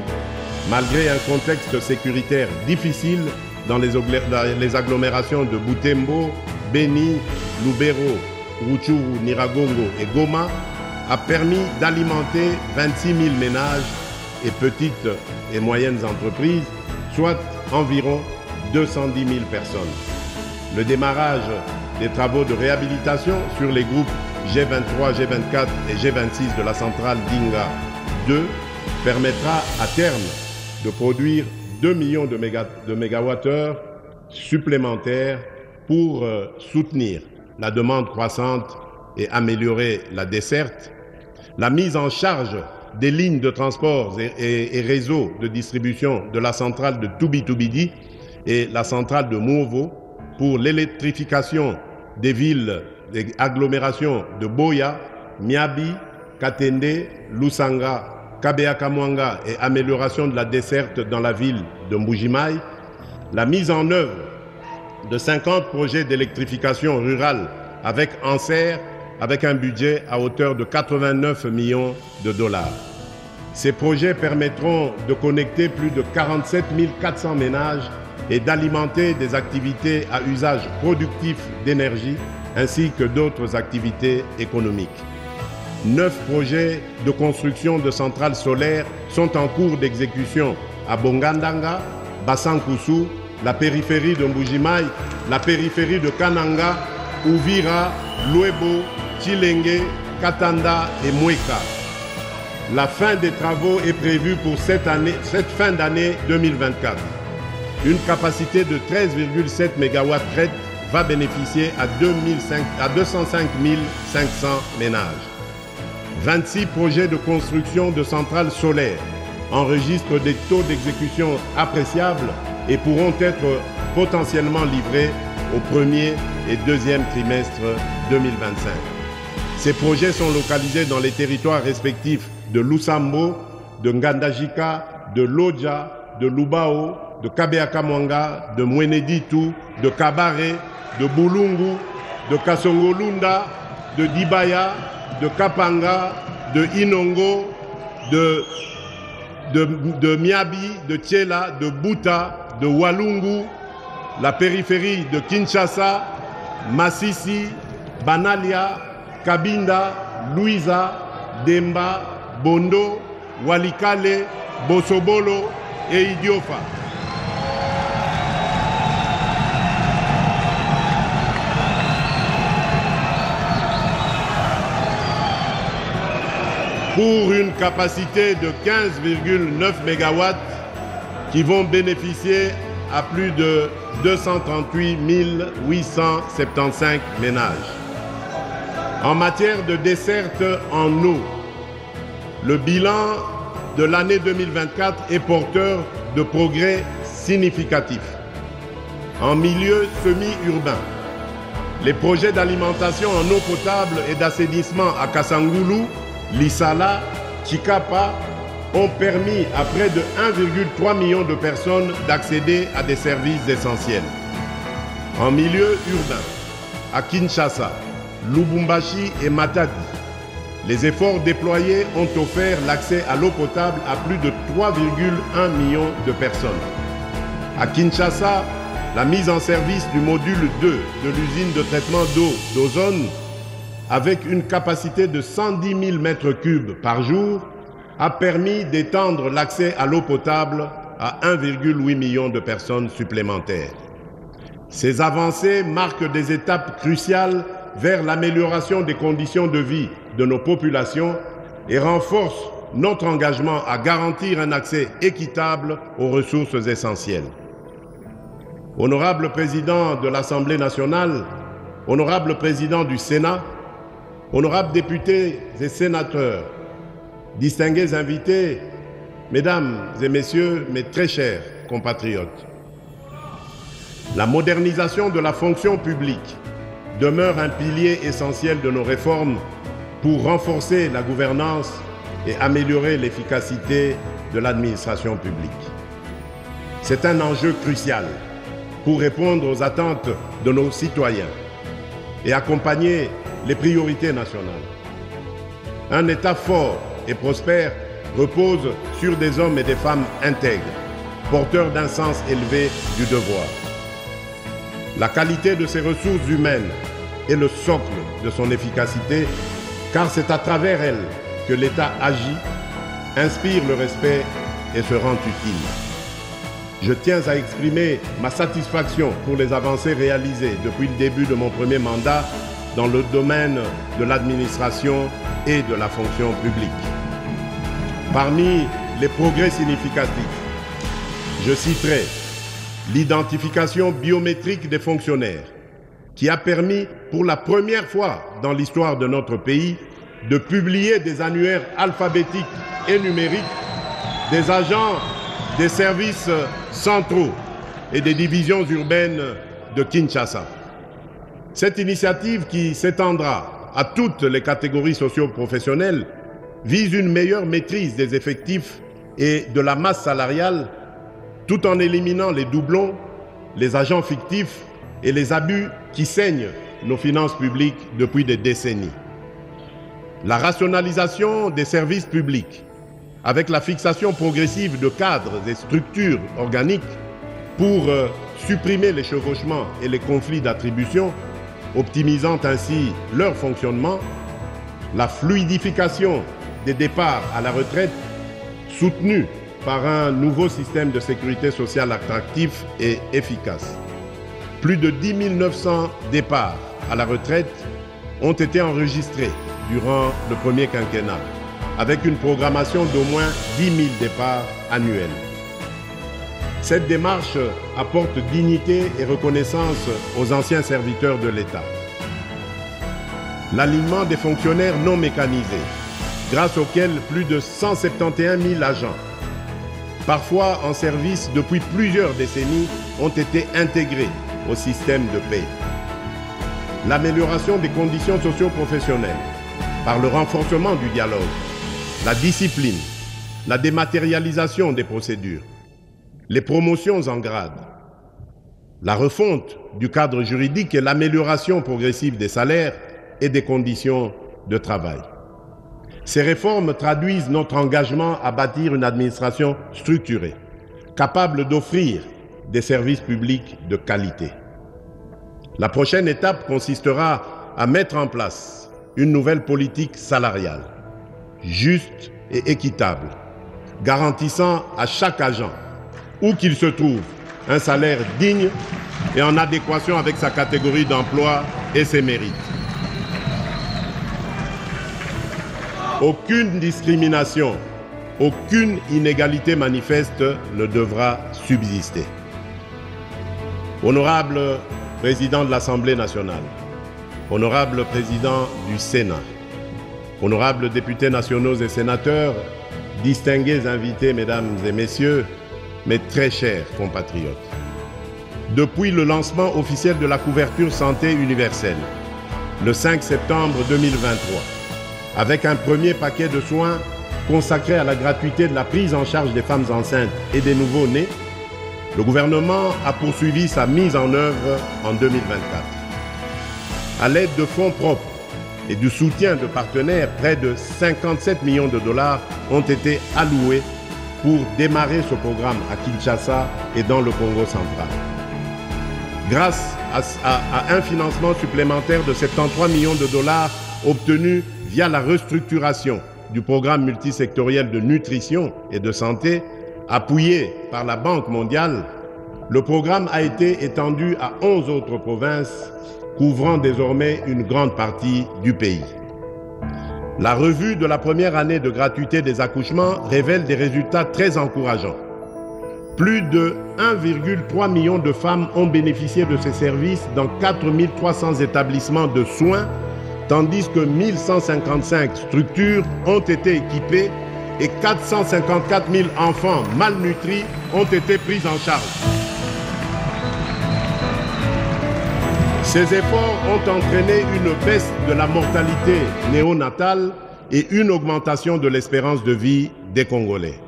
malgré un contexte sécuritaire difficile dans les agglomérations de Butembo, Beni, Lubero, Rutshuru, Nyiragongo et Goma, a permis d'alimenter 26 000 ménages et petites et moyennes entreprises, soit environ 210 000 personnes. Le démarrage des travaux de réhabilitation sur les groupes G23, G24 et G26 de la centrale Dinga 2 permettra à terme de produire 2 millions de mégawattheures supplémentaires pour soutenir la demande croissante et améliorer la desserte, la mise en charge des lignes de transport et réseaux de distribution de la centrale de Tubi-Tubidi et la centrale de Mouvo pour l'électrification des villes, des agglomérations de Boya, Miabi, Katende, Lusanga, Kabea-Kamwanga et amélioration de la desserte dans la ville de Mbuji-Mayi, la mise en œuvre de 50 projets d'électrification rurale avec Anser, avec un budget à hauteur de 89 millions de dollars. Ces projets permettront de connecter plus de 47 400 ménages et d'alimenter des activités à usage productif d'énergie ainsi que d'autres activités économiques. 9 projets de construction de centrales solaires sont en cours d'exécution à Bongandanga, Bassankusu, la périphérie de Mbuji-Mayi, la périphérie de Kananga, Uvira, Luebo, Chilenge, Katanda et Mweka. La fin des travaux est prévue pour cette fin d'année 2024. Une capacité de 13,7 MW crête va bénéficier à 205 500 ménages. 26 projets de construction de centrales solaires enregistrent des taux d'exécution appréciables et pourront être potentiellement livrés au premier et deuxième trimestre 2025. Ces projets sont localisés dans les territoires respectifs de Lusambo, de Ngandajika, de Lodja, de Lubao, de Kabea-Kamwanga, de Mweneditu, de Kabare, de Bulungu, de Kasongolunda, de Dibaya, de Kapanga, de Inongo, de Miabi, de Tchela, de Buta, de Walungu, la périphérie de Kinshasa, Masisi, Banalia, Kabinda, Luiza, Demba, Bondo, Walikale, Bosobolo et Idiofa. Pour une capacité de 15,9 MW qui vont bénéficier à plus de 238 875 ménages. En matière de desserte en eau, le bilan de l'année 2024 est porteur de progrès significatifs. En milieu semi-urbain, les projets d'alimentation en eau potable et d'assainissement à Kasangulu, Lissala, Chikapa ont permis à près de 1,3 million de personnes d'accéder à des services essentiels. En milieu urbain, à Kinshasa, Lubumbashi et Matadi, les efforts déployés ont offert l'accès à l'eau potable à plus de 3,1 millions de personnes. À Kinshasa, la mise en service du module 2 de l'usine de traitement d'eau d'Ozone, avec une capacité de 110 000 m3 par jour, a permis d'étendre l'accès à l'eau potable à 1,8 million de personnes supplémentaires. Ces avancées marquent des étapes cruciales vers l'amélioration des conditions de vie de nos populations et renforcent notre engagement à garantir un accès équitable aux ressources essentielles. Honorable Président de l'Assemblée nationale, Honorable Président du Sénat, honorables députés et sénateurs, distingués invités, mesdames et messieurs, mes très chers compatriotes, la modernisation de la fonction publique demeure un pilier essentiel de nos réformes pour renforcer la gouvernance et améliorer l'efficacité de l'administration publique. C'est un enjeu crucial pour répondre aux attentes de nos citoyens et accompagner les priorités nationales. Un État fort et prospère repose sur des hommes et des femmes intègres, porteurs d'un sens élevé du devoir. La qualité de ses ressources humaines est le socle de son efficacité, car c'est à travers elle que l'État agit, inspire le respect et se rend utile. Je tiens à exprimer ma satisfaction pour les avancées réalisées depuis le début de mon premier mandat dans le domaine de l'administration et de la fonction publique. Parmi les progrès significatifs, je citerai l'identification biométrique des fonctionnaires, qui a permis pour la première fois dans l'histoire de notre pays de publier des annuaires alphabétiques et numériques des agents des services centraux et des divisions urbaines de Kinshasa. Cette initiative qui s'étendra à toutes les catégories socio-professionnelles vise une meilleure maîtrise des effectifs et de la masse salariale, tout en éliminant les doublons, les agents fictifs et les abus qui saignent nos finances publiques depuis des décennies. La rationalisation des services publics, avec la fixation progressive de cadres et structures organiques pour supprimer les chevauchements et les conflits d'attribution, optimisant ainsi leur fonctionnement, la fluidification des départs à la retraite, soutenue par un nouveau système de sécurité sociale attractif et efficace. Plus de 10 900 départs à la retraite ont été enregistrés durant le premier quinquennat, avec une programmation d'au moins 10 000 départs annuels. Cette démarche apporte dignité et reconnaissance aux anciens serviteurs de l'État. L'alignement des fonctionnaires non mécanisés, grâce auquel plus de 171 000 agents, parfois en service depuis plusieurs décennies, ont été intégrés au système de paie. L'amélioration des conditions socio-professionnelles par le renforcement du dialogue, la discipline, la dématérialisation des procédures, les promotions en grade, la refonte du cadre juridique et l'amélioration progressive des salaires et des conditions de travail. Ces réformes traduisent notre engagement à bâtir une administration structurée, capable d'offrir des services publics de qualité. La prochaine étape consistera à mettre en place une nouvelle politique salariale, juste et équitable, garantissant à chaque agent, où qu'il se trouve, un salaire digne et en adéquation avec sa catégorie d'emploi et ses mérites. Aucune discrimination, aucune inégalité manifeste ne devra subsister. Honorable Président de l'Assemblée nationale, Honorable Président du Sénat, honorables députés nationaux et sénateurs, distingués invités, mesdames et messieurs, mes très chers compatriotes. Depuis le lancement officiel de la couverture santé universelle, le 5 septembre 2023, avec un premier paquet de soins consacré à la gratuité de la prise en charge des femmes enceintes et des nouveau-nés, le gouvernement a poursuivi sa mise en œuvre en 2024. À l'aide de fonds propres et du soutien de partenaires, près de 57 millions de dollars ont été alloués pour démarrer ce programme à Kinshasa et dans le Congo central. Grâce à un financement supplémentaire de 73 millions de dollars obtenus via la restructuration du programme multisectoriel de nutrition et de santé, appuyé par la Banque mondiale, le programme a été étendu à 11 autres provinces, couvrant désormais une grande partie du pays. La revue de la première année de gratuité des accouchements révèle des résultats très encourageants. Plus de 1,3 million de femmes ont bénéficié de ces services dans 4 300 établissements de soins, tandis que 1155 structures ont été équipées et 454 000 enfants malnutris ont été pris en charge. Ces efforts ont entraîné une baisse de la mortalité néonatale et une augmentation de l'espérance de vie des Congolais.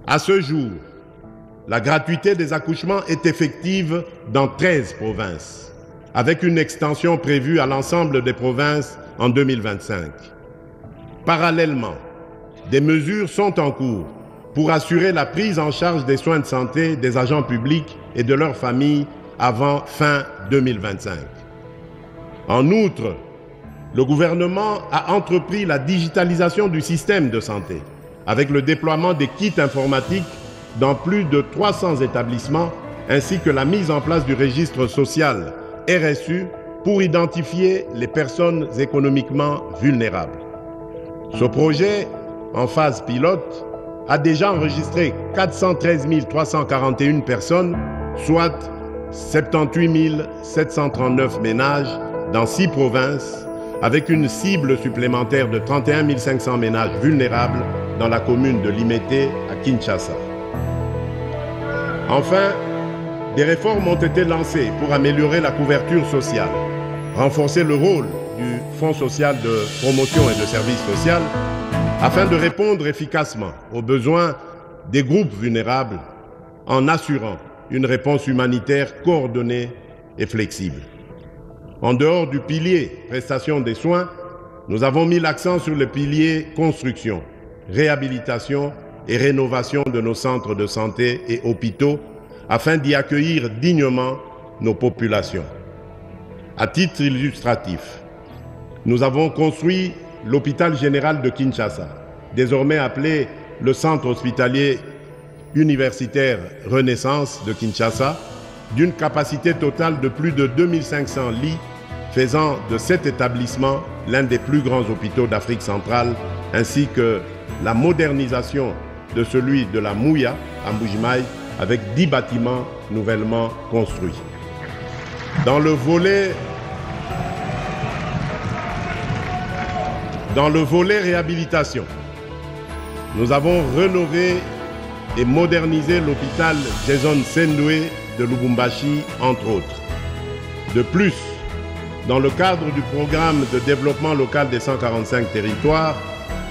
À ce jour, la gratuité des accouchements est effective dans 13 provinces, avec une extension prévue à l'ensemble des provinces en 2025. Parallèlement, des mesures sont en cours pour assurer la prise en charge des soins de santé des agents publics et de leurs familles avant fin 2025. En outre, le gouvernement a entrepris la digitalisation du système de santé avec le déploiement des kits informatiques dans plus de 300 établissements ainsi que la mise en place du registre social RSU pour identifier les personnes économiquement vulnérables. Ce projet, en phase pilote, a déjà enregistré 413 341 personnes, soit 78 739 ménages dans 6 provinces, avec une cible supplémentaire de 31 500 ménages vulnérables dans la commune de Limete à Kinshasa. Enfin, des réformes ont été lancées pour améliorer la couverture sociale, renforcer le rôle du Fonds social de promotion et de services sociaux afin de répondre efficacement aux besoins des groupes vulnérables en assurant une réponse humanitaire coordonnée et flexible. En dehors du pilier prestation des soins, nous avons mis l'accent sur le pilier construction, réhabilitation et rénovation de nos centres de santé et hôpitaux afin d'y accueillir dignement nos populations. À titre illustratif, nous avons construit l'hôpital général de Kinshasa, désormais appelé le Centre hospitalier universitaire Renaissance de Kinshasa, d'une capacité totale de plus de 2500 lits, faisant de cet établissement l'un des plus grands hôpitaux d'Afrique centrale, ainsi que la modernisation de celui de la Mouya à Mbujimaï, avec 10 bâtiments nouvellement construits. Dans le volet réhabilitation, nous avons rénové et modernisé l'hôpital Jason Sendoué de Lubumbashi, entre autres. De plus, dans le cadre du programme de développement local des 145 territoires,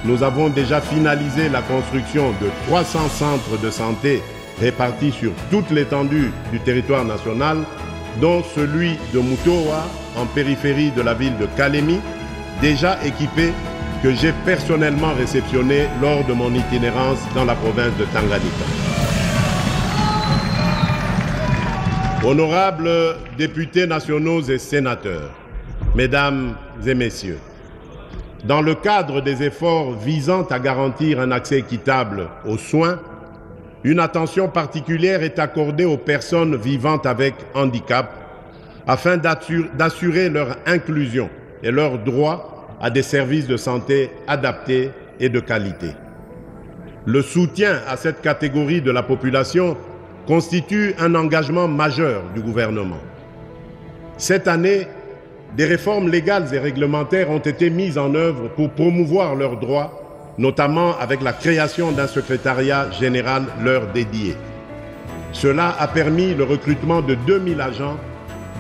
nous avons déjà finalisé la construction de 300 centres de santé répartis sur toute l'étendue du territoire national, dont celui de Mutowa, en périphérie de la ville de Kalemi, déjà équipé, que j'ai personnellement réceptionné lors de mon itinérance dans la province de Tanganyika. Honorables députés nationaux et sénateurs, Mesdames et Messieurs, dans le cadre des efforts visant à garantir un accès équitable aux soins, une attention particulière est accordée aux personnes vivant avec handicap afin d'assurer leur inclusion et leur droit à des services de santé adaptés et de qualité. Le soutien à cette catégorie de la population constitue un engagement majeur du gouvernement. Cette année, des réformes légales et réglementaires ont été mises en œuvre pour promouvoir leurs droits, notamment avec la création d'un secrétariat général leur dédié. Cela a permis le recrutement de 2000 agents,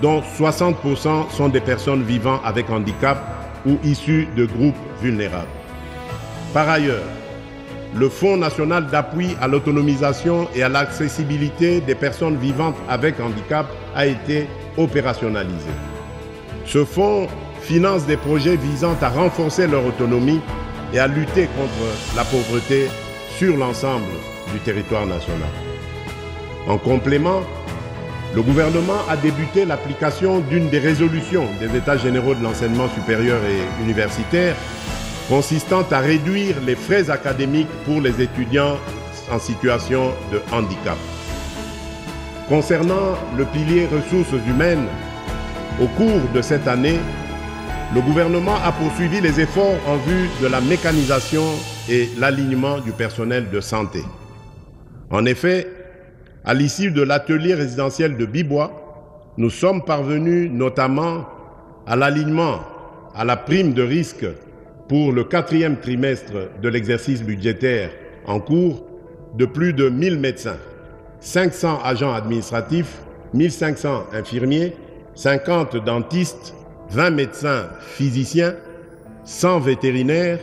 dont 60% sont des personnes vivant avec handicap ou issus de groupes vulnérables. Par ailleurs, le Fonds national d'appui à l'autonomisation et à l'accessibilité des personnes vivantes avec handicap a été opérationnalisé. Ce fonds finance des projets visant à renforcer leur autonomie et à lutter contre la pauvreté sur l'ensemble du territoire national. En complément, le gouvernement a débuté l'application d'une des résolutions des États généraux de l'enseignement supérieur et universitaire consistant à réduire les frais académiques pour les étudiants en situation de handicap. Concernant le pilier ressources humaines, au cours de cette année, le gouvernement a poursuivi les efforts en vue de la mécanisation et l'alignement du personnel de santé. En effet, à l'issue de l'atelier résidentiel de Bibois, nous sommes parvenus notamment à l'alignement à la prime de risque pour le 4e trimestre de l'exercice budgétaire en cours de plus de 1000 médecins, 500 agents administratifs, 1500 infirmiers, 50 dentistes, 20 médecins physiciens, 100 vétérinaires,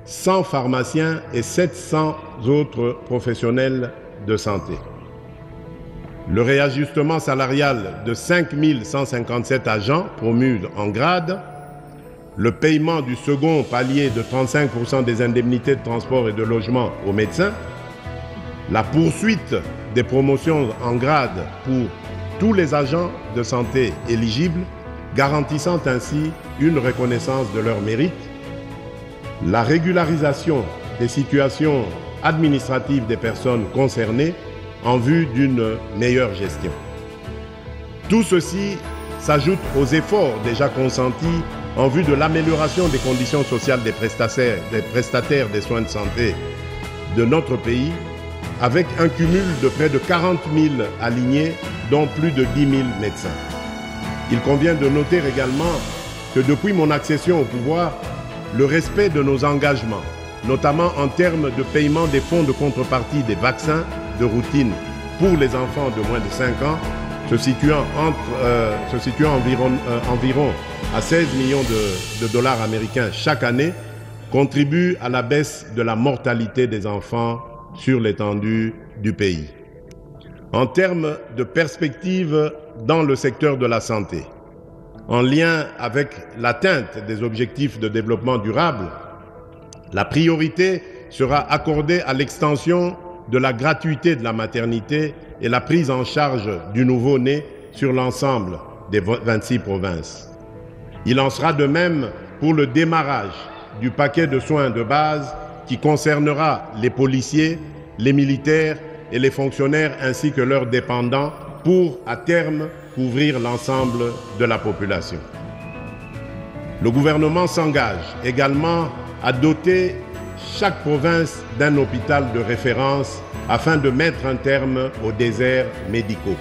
100 pharmaciens et 700 autres professionnels de santé. Le réajustement salarial de 5157 agents promus en grade, le paiement du second palier de 35% des indemnités de transport et de logement aux médecins, la poursuite des promotions en grade pour tous les agents de santé éligibles, garantissant ainsi une reconnaissance de leur mérite, la régularisation des situations administratives des personnes concernées en vue d'une meilleure gestion. Tout ceci s'ajoute aux efforts déjà consentis en vue de l'amélioration des conditions sociales des prestataires des soins de santé de notre pays, avec un cumul de près de 40 000 alignés, dont plus de 10 000 médecins. Il convient de noter également que depuis mon accession au pouvoir, le respect de nos engagements, notamment en termes de paiement des fonds de contrepartie des vaccins de routine pour les enfants de moins de 5 ans, se situant environ à 16 millions de dollars américains chaque année, contribue à la baisse de la mortalité des enfants sur l'étendue du pays. En termes de perspectives dans le secteur de la santé, en lien avec l'atteinte des objectifs de développement durable, la priorité sera accordée à l'extension de la gratuité de la maternité et la prise en charge du nouveau-né sur l'ensemble des 26 provinces. Il en sera de même pour le démarrage du paquet de soins de base qui concernera les policiers, les militaires et les fonctionnaires ainsi que leurs dépendants pour, à terme, couvrir l'ensemble de la population. Le gouvernement s'engage également à doter chaque province d'un hôpital de référence afin de mettre un terme aux déserts médicaux.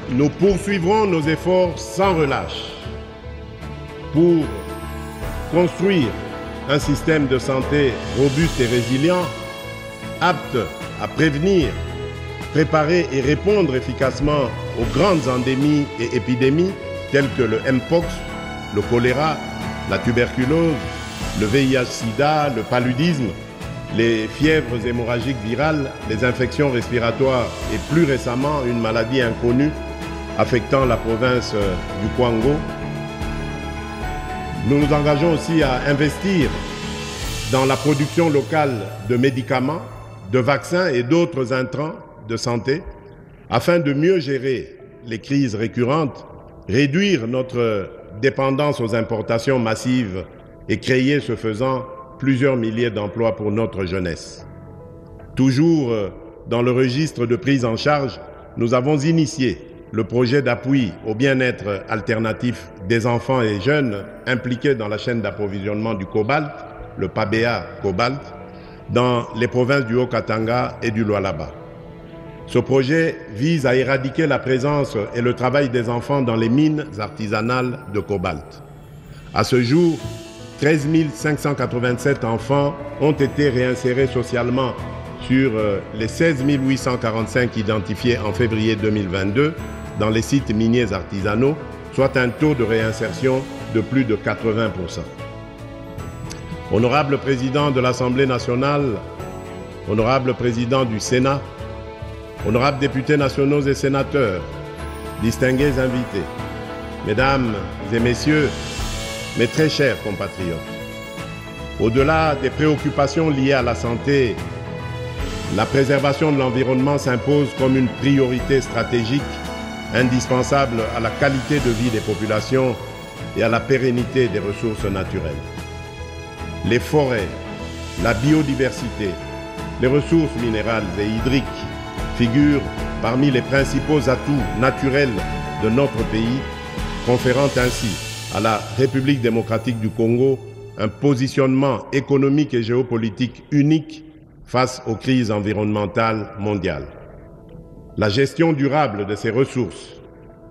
Nous poursuivrons nos efforts sans relâche pour construire un système de santé robuste et résilient, apte à prévenir, préparer et répondre efficacement aux grandes endémies et épidémies telles que le Mpox, le choléra, la tuberculose, le VIH-Sida, le paludisme, les fièvres hémorragiques virales, les infections respiratoires et plus récemment une maladie inconnue affectant la province du Kwango. Nous nous engageons aussi à investir dans la production locale de médicaments, de vaccins et d'autres intrants de santé afin de mieux gérer les crises récurrentes, réduire notre dépendance aux importations massives et créer, ce faisant, plusieurs milliers d'emplois pour notre jeunesse. Toujours dans le registre de prise en charge, nous avons initié le projet d'appui au bien-être alternatif des enfants et jeunes impliqués dans la chaîne d'approvisionnement du cobalt, le PABEA Cobalt, dans les provinces du Haut-Katanga et du Lualaba. Ce projet vise à éradiquer la présence et le travail des enfants dans les mines artisanales de cobalt. À ce jour, 13 587 enfants ont été réinsérés socialement sur les 16 845 identifiés en février 2022 dans les sites miniers artisanaux, soit un taux de réinsertion de plus de 80%. Honorable Président de l'Assemblée nationale, Honorable Président du Sénat, Honorables députés nationaux et sénateurs, distingués invités, Mesdames et Messieurs, mes très chers compatriotes, au-delà des préoccupations liées à la santé, la préservation de l'environnement s'impose comme une priorité stratégique indispensable à la qualité de vie des populations et à la pérennité des ressources naturelles. Les forêts, la biodiversité, les ressources minérales et hydriques figurent parmi les principaux atouts naturels de notre pays, conférant ainsi à la République démocratique du Congo un positionnement économique et géopolitique unique face aux crises environnementales mondiales. La gestion durable de ces ressources,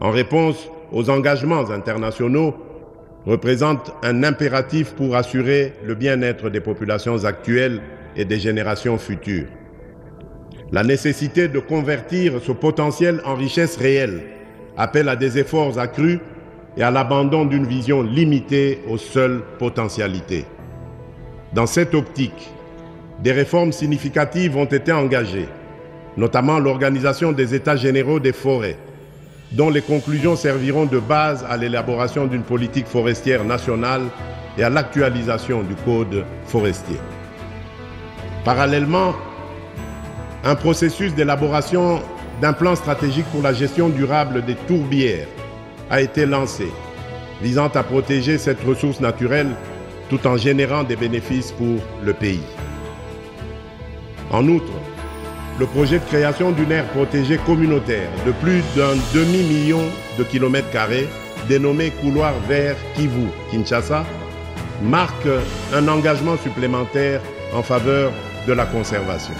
en réponse aux engagements internationaux, représente un impératif pour assurer le bien-être des populations actuelles et des générations futures. La nécessité de convertir ce potentiel en richesse réelle appelle à des efforts accrus et à l'abandon d'une vision limitée aux seules potentialités. Dans cette optique, des réformes significatives ont été engagées, notamment l'organisation des États généraux des forêts, dont les conclusions serviront de base à l'élaboration d'une politique forestière nationale et à l'actualisation du Code forestier. Parallèlement, un processus d'élaboration d'un plan stratégique pour la gestion durable des tourbières a été lancé, visant à protéger cette ressource naturelle tout en générant des bénéfices pour le pays. En outre, le projet de création d'une aire protégée communautaire de plus d'un demi-million de kilomètres carrés, dénommé Couloir vert Kivu-Kinshasa, marque un engagement supplémentaire en faveur de la conservation.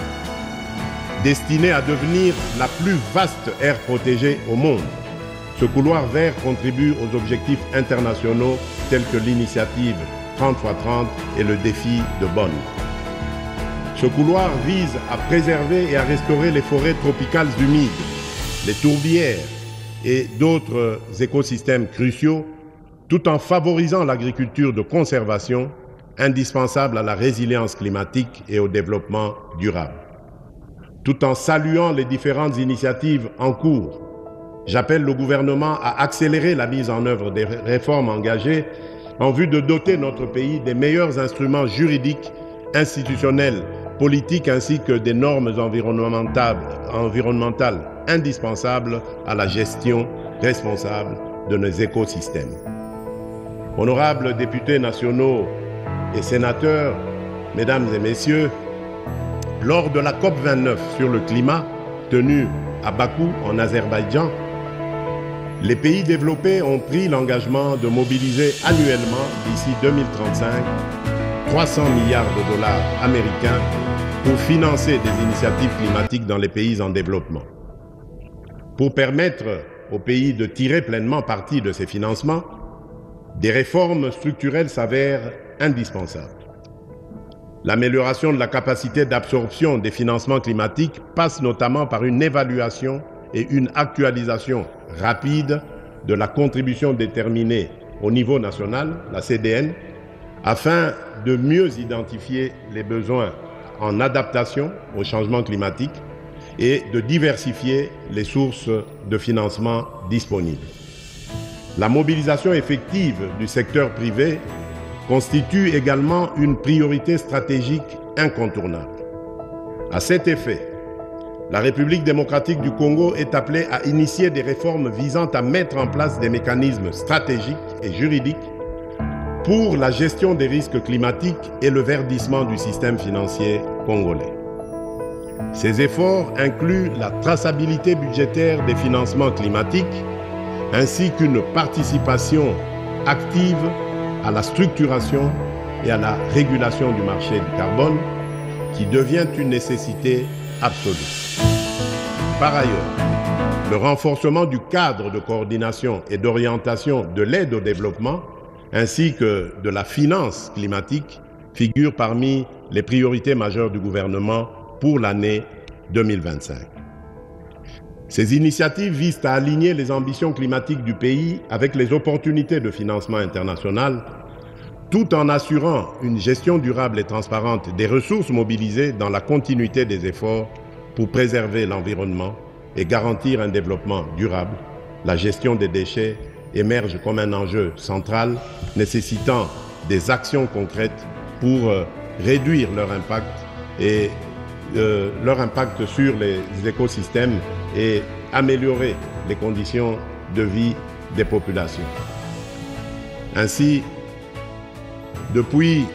Destinée à devenir la plus vaste aire protégée au monde, ce couloir vert contribue aux objectifs internationaux tels que l'initiative 30x30 et le défi de Bonn. Ce couloir vise à préserver et à restaurer les forêts tropicales humides, les tourbières, et d'autres écosystèmes cruciaux, tout en favorisant l'agriculture de conservation, indispensable à la résilience climatique et au développement durable. Tout en saluant les différentes initiatives en cours, j'appelle le gouvernement à accélérer la mise en œuvre des réformes engagées en vue de doter notre pays des meilleurs instruments juridiques, institutionnels, politiques ainsi que des normes environnementales indispensables à la gestion responsable de nos écosystèmes. Honorables députés nationaux et sénateurs, mesdames et messieurs, lors de la COP29 sur le climat tenue à Bakou en Azerbaïdjan, les pays développés ont pris l'engagement de mobiliser annuellement d'ici 2035 300 milliards de dollars américains pour financer des initiatives climatiques dans les pays en développement. Pour permettre aux pays de tirer pleinement parti de ces financements, des réformes structurelles s'avèrent indispensables. L'amélioration de la capacité d'absorption des financements climatiques passe notamment par une évaluation et une actualisation rapide de la contribution déterminée au niveau national, la CDN, afin de mieux identifier les besoins en adaptation au changement climatique et de diversifier les sources de financement disponibles. La mobilisation effective du secteur privé constitue également une priorité stratégique incontournable. À cet effet, la République démocratique du Congo est appelée à initier des réformes visant à mettre en place des mécanismes stratégiques et juridiques pour la gestion des risques climatiques et le verdissement du système financier congolais. Ces efforts incluent la traçabilité budgétaire des financements climatiques ainsi qu'une participation active à la structuration et à la régulation du marché du carbone qui devient une nécessité absolue. Par ailleurs, le renforcement du cadre de coordination et d'orientation de l'aide au développement ainsi que de la finance climatique figure parmi les priorités majeures du gouvernement pour l'année 2025. Ces initiatives visent à aligner les ambitions climatiques du pays avec les opportunités de financement international, tout en assurant une gestion durable et transparente des ressources mobilisées dans la continuité des efforts pour préserver l'environnement et garantir un développement durable. La gestion des déchets émerge comme un enjeu central nécessitant des actions concrètes pour réduire leur impact sur les écosystèmes et améliorer les conditions de vie des populations. Ainsi, depuis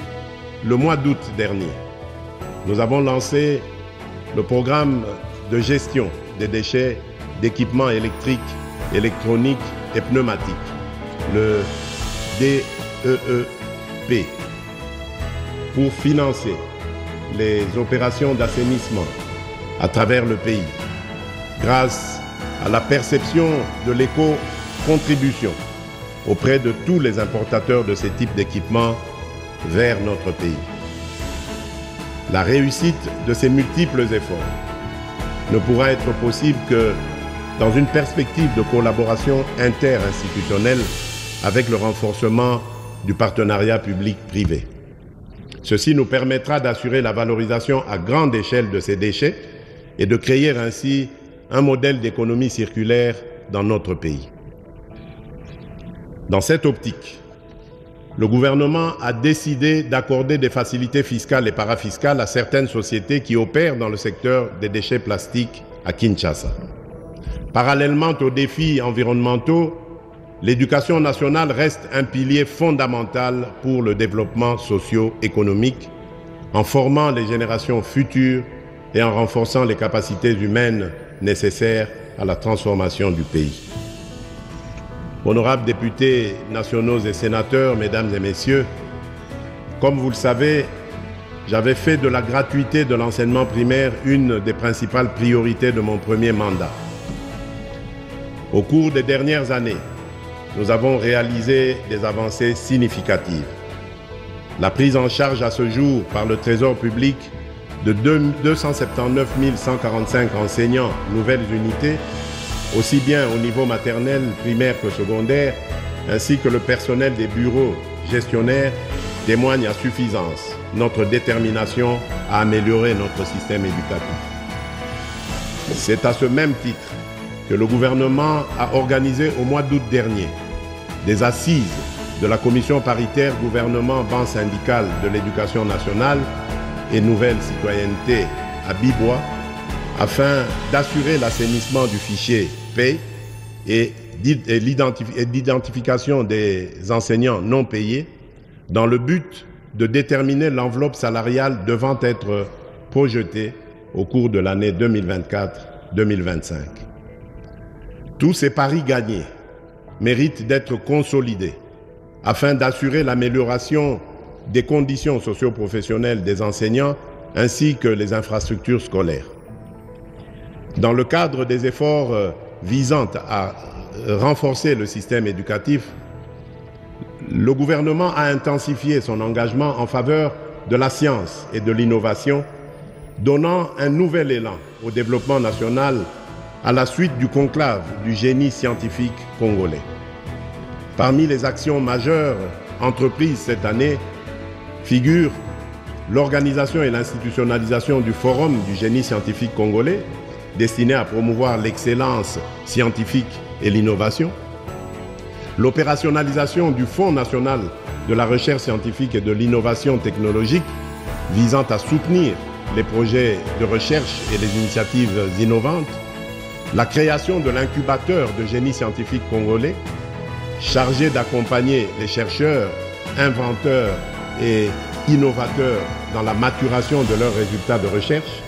le mois d'août dernier, nous avons lancé le programme de gestion des déchets d'équipements électriques, électroniques et pneumatiques, le DEEP, pour financer les opérations d'assainissement à travers le pays, grâce à la perception de l'éco-contribution auprès de tous les importateurs de ces types d'équipements vers notre pays. La réussite de ces multiples efforts ne pourra être possible que dans une perspective de collaboration interinstitutionnelle avec le renforcement du partenariat public-privé. Ceci nous permettra d'assurer la valorisation à grande échelle de ces déchets et de créer ainsi un modèle d'économie circulaire dans notre pays. Dans cette optique, le gouvernement a décidé d'accorder des facilités fiscales et parafiscales à certaines sociétés qui opèrent dans le secteur des déchets plastiques à Kinshasa. Parallèlement aux défis environnementaux, l'éducation nationale reste un pilier fondamental pour le développement socio-économique, en formant les générations futures et en renforçant les capacités humaines nécessaires à la transformation du pays. Honorables députés nationaux et sénateurs, mesdames et messieurs, comme vous le savez, j'avais fait de la gratuité de l'enseignement primaire une des principales priorités de mon premier mandat. Au cours des dernières années, nous avons réalisé des avancées significatives. La prise en charge à ce jour par le Trésor public de 279 145 enseignants nouvelles unités aussi bien au niveau maternel, primaire que secondaire, ainsi que le personnel des bureaux gestionnaires, témoignent à suffisance notre détermination à améliorer notre système éducatif. C'est à ce même titre que le gouvernement a organisé au mois d'août dernier des assises de la commission paritaire gouvernement-banc syndical de l'éducation nationale et nouvelle citoyenneté à Bibois afin d'assurer l'assainissement du fichier paie et l'identification des enseignants non payés dans le but de déterminer l'enveloppe salariale devant être projetée au cours de l'année 2024-2025. Tous ces paris gagnés méritent d'être consolidés afin d'assurer l'amélioration des conditions socio-professionnelles des enseignants ainsi que les infrastructures scolaires. Dans le cadre des efforts visant à renforcer le système éducatif, le gouvernement a intensifié son engagement en faveur de la science et de l'innovation, donnant un nouvel élan au développement national à la suite du conclave du génie scientifique congolais. Parmi les actions majeures entreprises cette année figurent l'organisation et l'institutionnalisation du Forum du génie scientifique congolais, destiné à promouvoir l'excellence scientifique et l'innovation, l'opérationnalisation du Fonds national de la recherche scientifique et de l'innovation technologique visant à soutenir les projets de recherche et les initiatives innovantes, la création de l'incubateur de génie scientifique congolais, chargé d'accompagner les chercheurs, inventeurs et innovateurs dans la maturation de leurs résultats de recherche,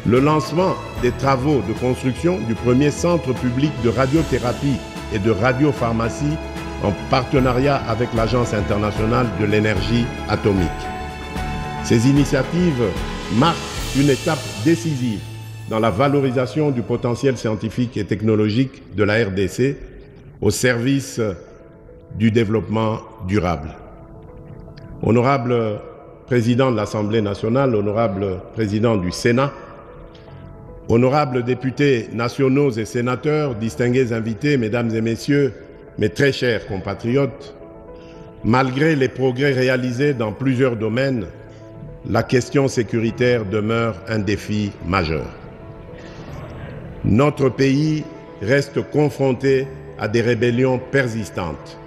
le lancement des travaux de construction du premier centre public de radiothérapie et de radiopharmacie en partenariat avec l'Agence internationale de l'énergie atomique. Ces initiatives marquent une étape décisive dans la valorisation du potentiel scientifique et technologique de la RDC au service du développement durable. Honorable Président de l'Assemblée nationale, honorable Président du Sénat, honorables députés nationaux et sénateurs, distingués invités, mesdames et messieurs, mes très chers compatriotes, malgré les progrès réalisés dans plusieurs domaines, la question sécuritaire demeure un défi majeur. Notre pays reste confronté à des rébellions persistantes,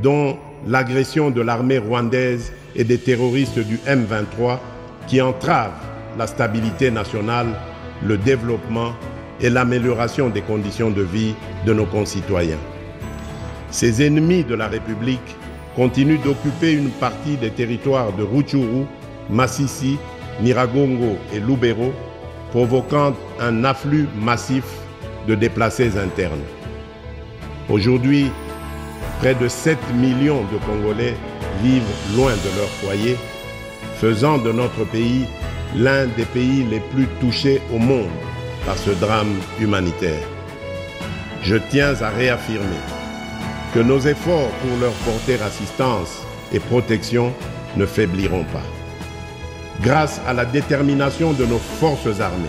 dont l'agression de l'armée rwandaise et des terroristes du M23 qui entravent la stabilité nationale, le développement et l'amélioration des conditions de vie de nos concitoyens. Ces ennemis de la République continuent d'occuper une partie des territoires de Rutshuru, Masisi, Nyiragongo et Lubero, provoquant un afflux massif de déplacés internes. Aujourd'hui, près de 7 millions de Congolais vivent loin de leur foyer, faisant de notre pays l'un des pays les plus touchés au monde par ce drame humanitaire. Je tiens à réaffirmer que nos efforts pour leur porter assistance et protection ne faibliront pas. Grâce à la détermination de nos forces armées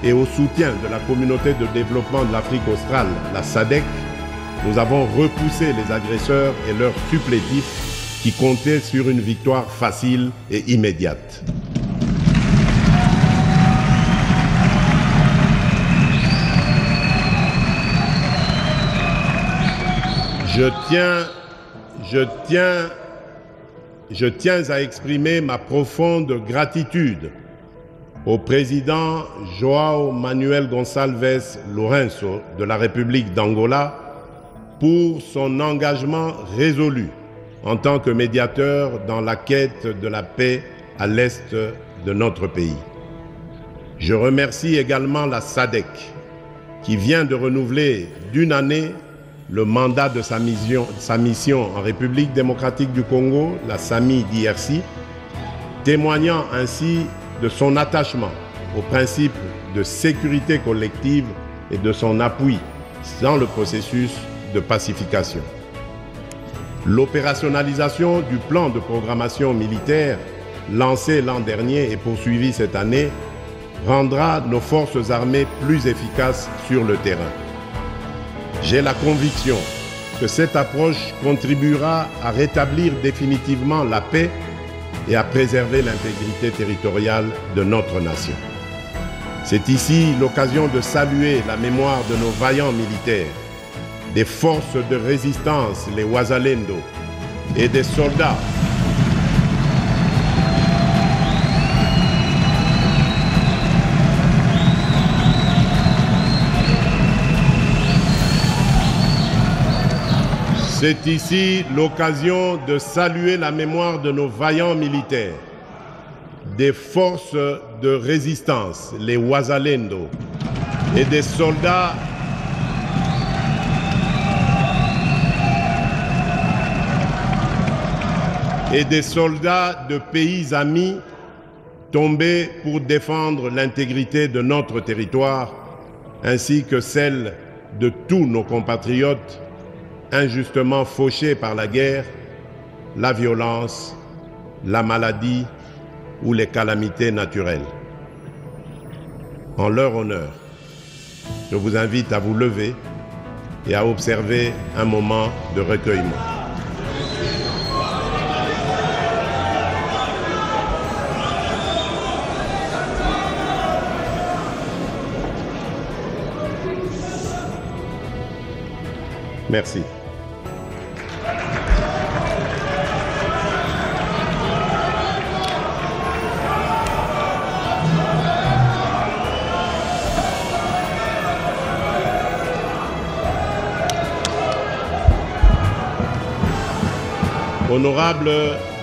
et au soutien de la communauté de développement de l'Afrique australe, la SADC, nous avons repoussé les agresseurs et leurs supplétifs qui comptaient sur une victoire facile et immédiate. Je tiens à exprimer ma profonde gratitude au président João Manuel Gonçalves Lourenço de la République d'Angola pour son engagement résolu en tant que médiateur dans la quête de la paix à l'est de notre pays. Je remercie également la SADC qui vient de renouveler d'une année le mandat de sa mission en République démocratique du Congo, la SAMI d'IRC, témoignant ainsi de son attachement au principe de sécurité collective et de son appui dans le processus de pacification. L'opérationnalisation du plan de programmation militaire lancé l'an dernier et poursuivi cette année rendra nos forces armées plus efficaces sur le terrain. J'ai la conviction que cette approche contribuera à rétablir définitivement la paix et à préserver l'intégrité territoriale de notre nation. C'est ici l'occasion de saluer la mémoire de nos vaillants militaires, des forces de résistance, les Wazalendo, et des soldats C'est ici l'occasion de saluer la mémoire de nos vaillants militaires, des forces de résistance, les Wazalendo, et des soldats de pays amis tombés pour défendre l'intégrité de notre territoire, ainsi que celle de tous nos compatriotes injustement fauchés par la guerre, la violence, la maladie ou les calamités naturelles. En leur honneur, je vous invite à vous lever et à observer un moment de recueillement. Merci. Honorables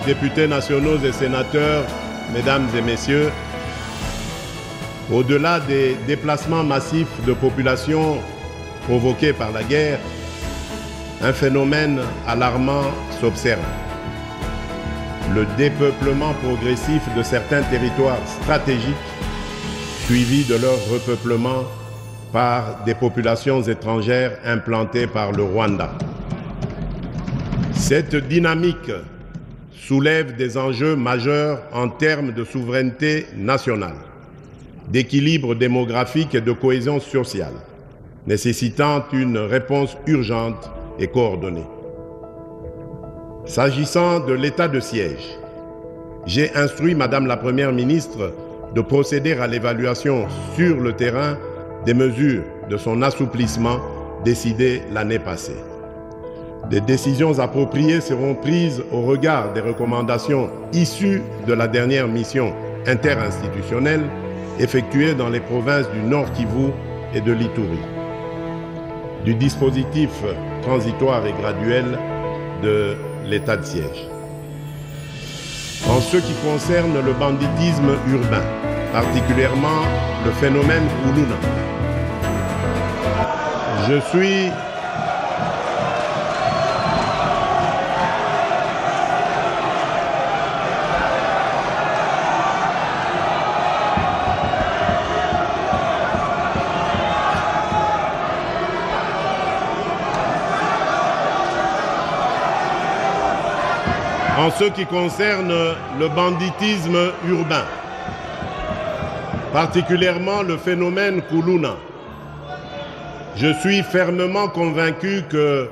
députés nationaux et sénateurs, mesdames et messieurs, au-delà des déplacements massifs de population provoqués par la guerre, un phénomène alarmant s'observe. Le dépeuplement progressif de certains territoires stratégiques, suivi de leur repeuplement par des populations étrangères implantées par le Rwanda. Cette dynamique soulève des enjeux majeurs en termes de souveraineté nationale, d'équilibre démographique et de cohésion sociale, nécessitant une réponse urgente et coordonnée. S'agissant de l'état de siège, j'ai instruit Madame la Première ministre de procéder à l'évaluation sur le terrain des mesures de son assouplissement décidées l'année passée. Des décisions appropriées seront prises au regard des recommandations issues de la dernière mission interinstitutionnelle effectuée dans les provinces du Nord Kivu et de l'Ituri, du dispositif transitoire et graduel de l'état de siège. En ce qui concerne le banditisme urbain, particulièrement le phénomène Kuluna, je suis En ce qui concerne le banditisme urbain, particulièrement le phénomène Kuluna, je suis fermement convaincu que,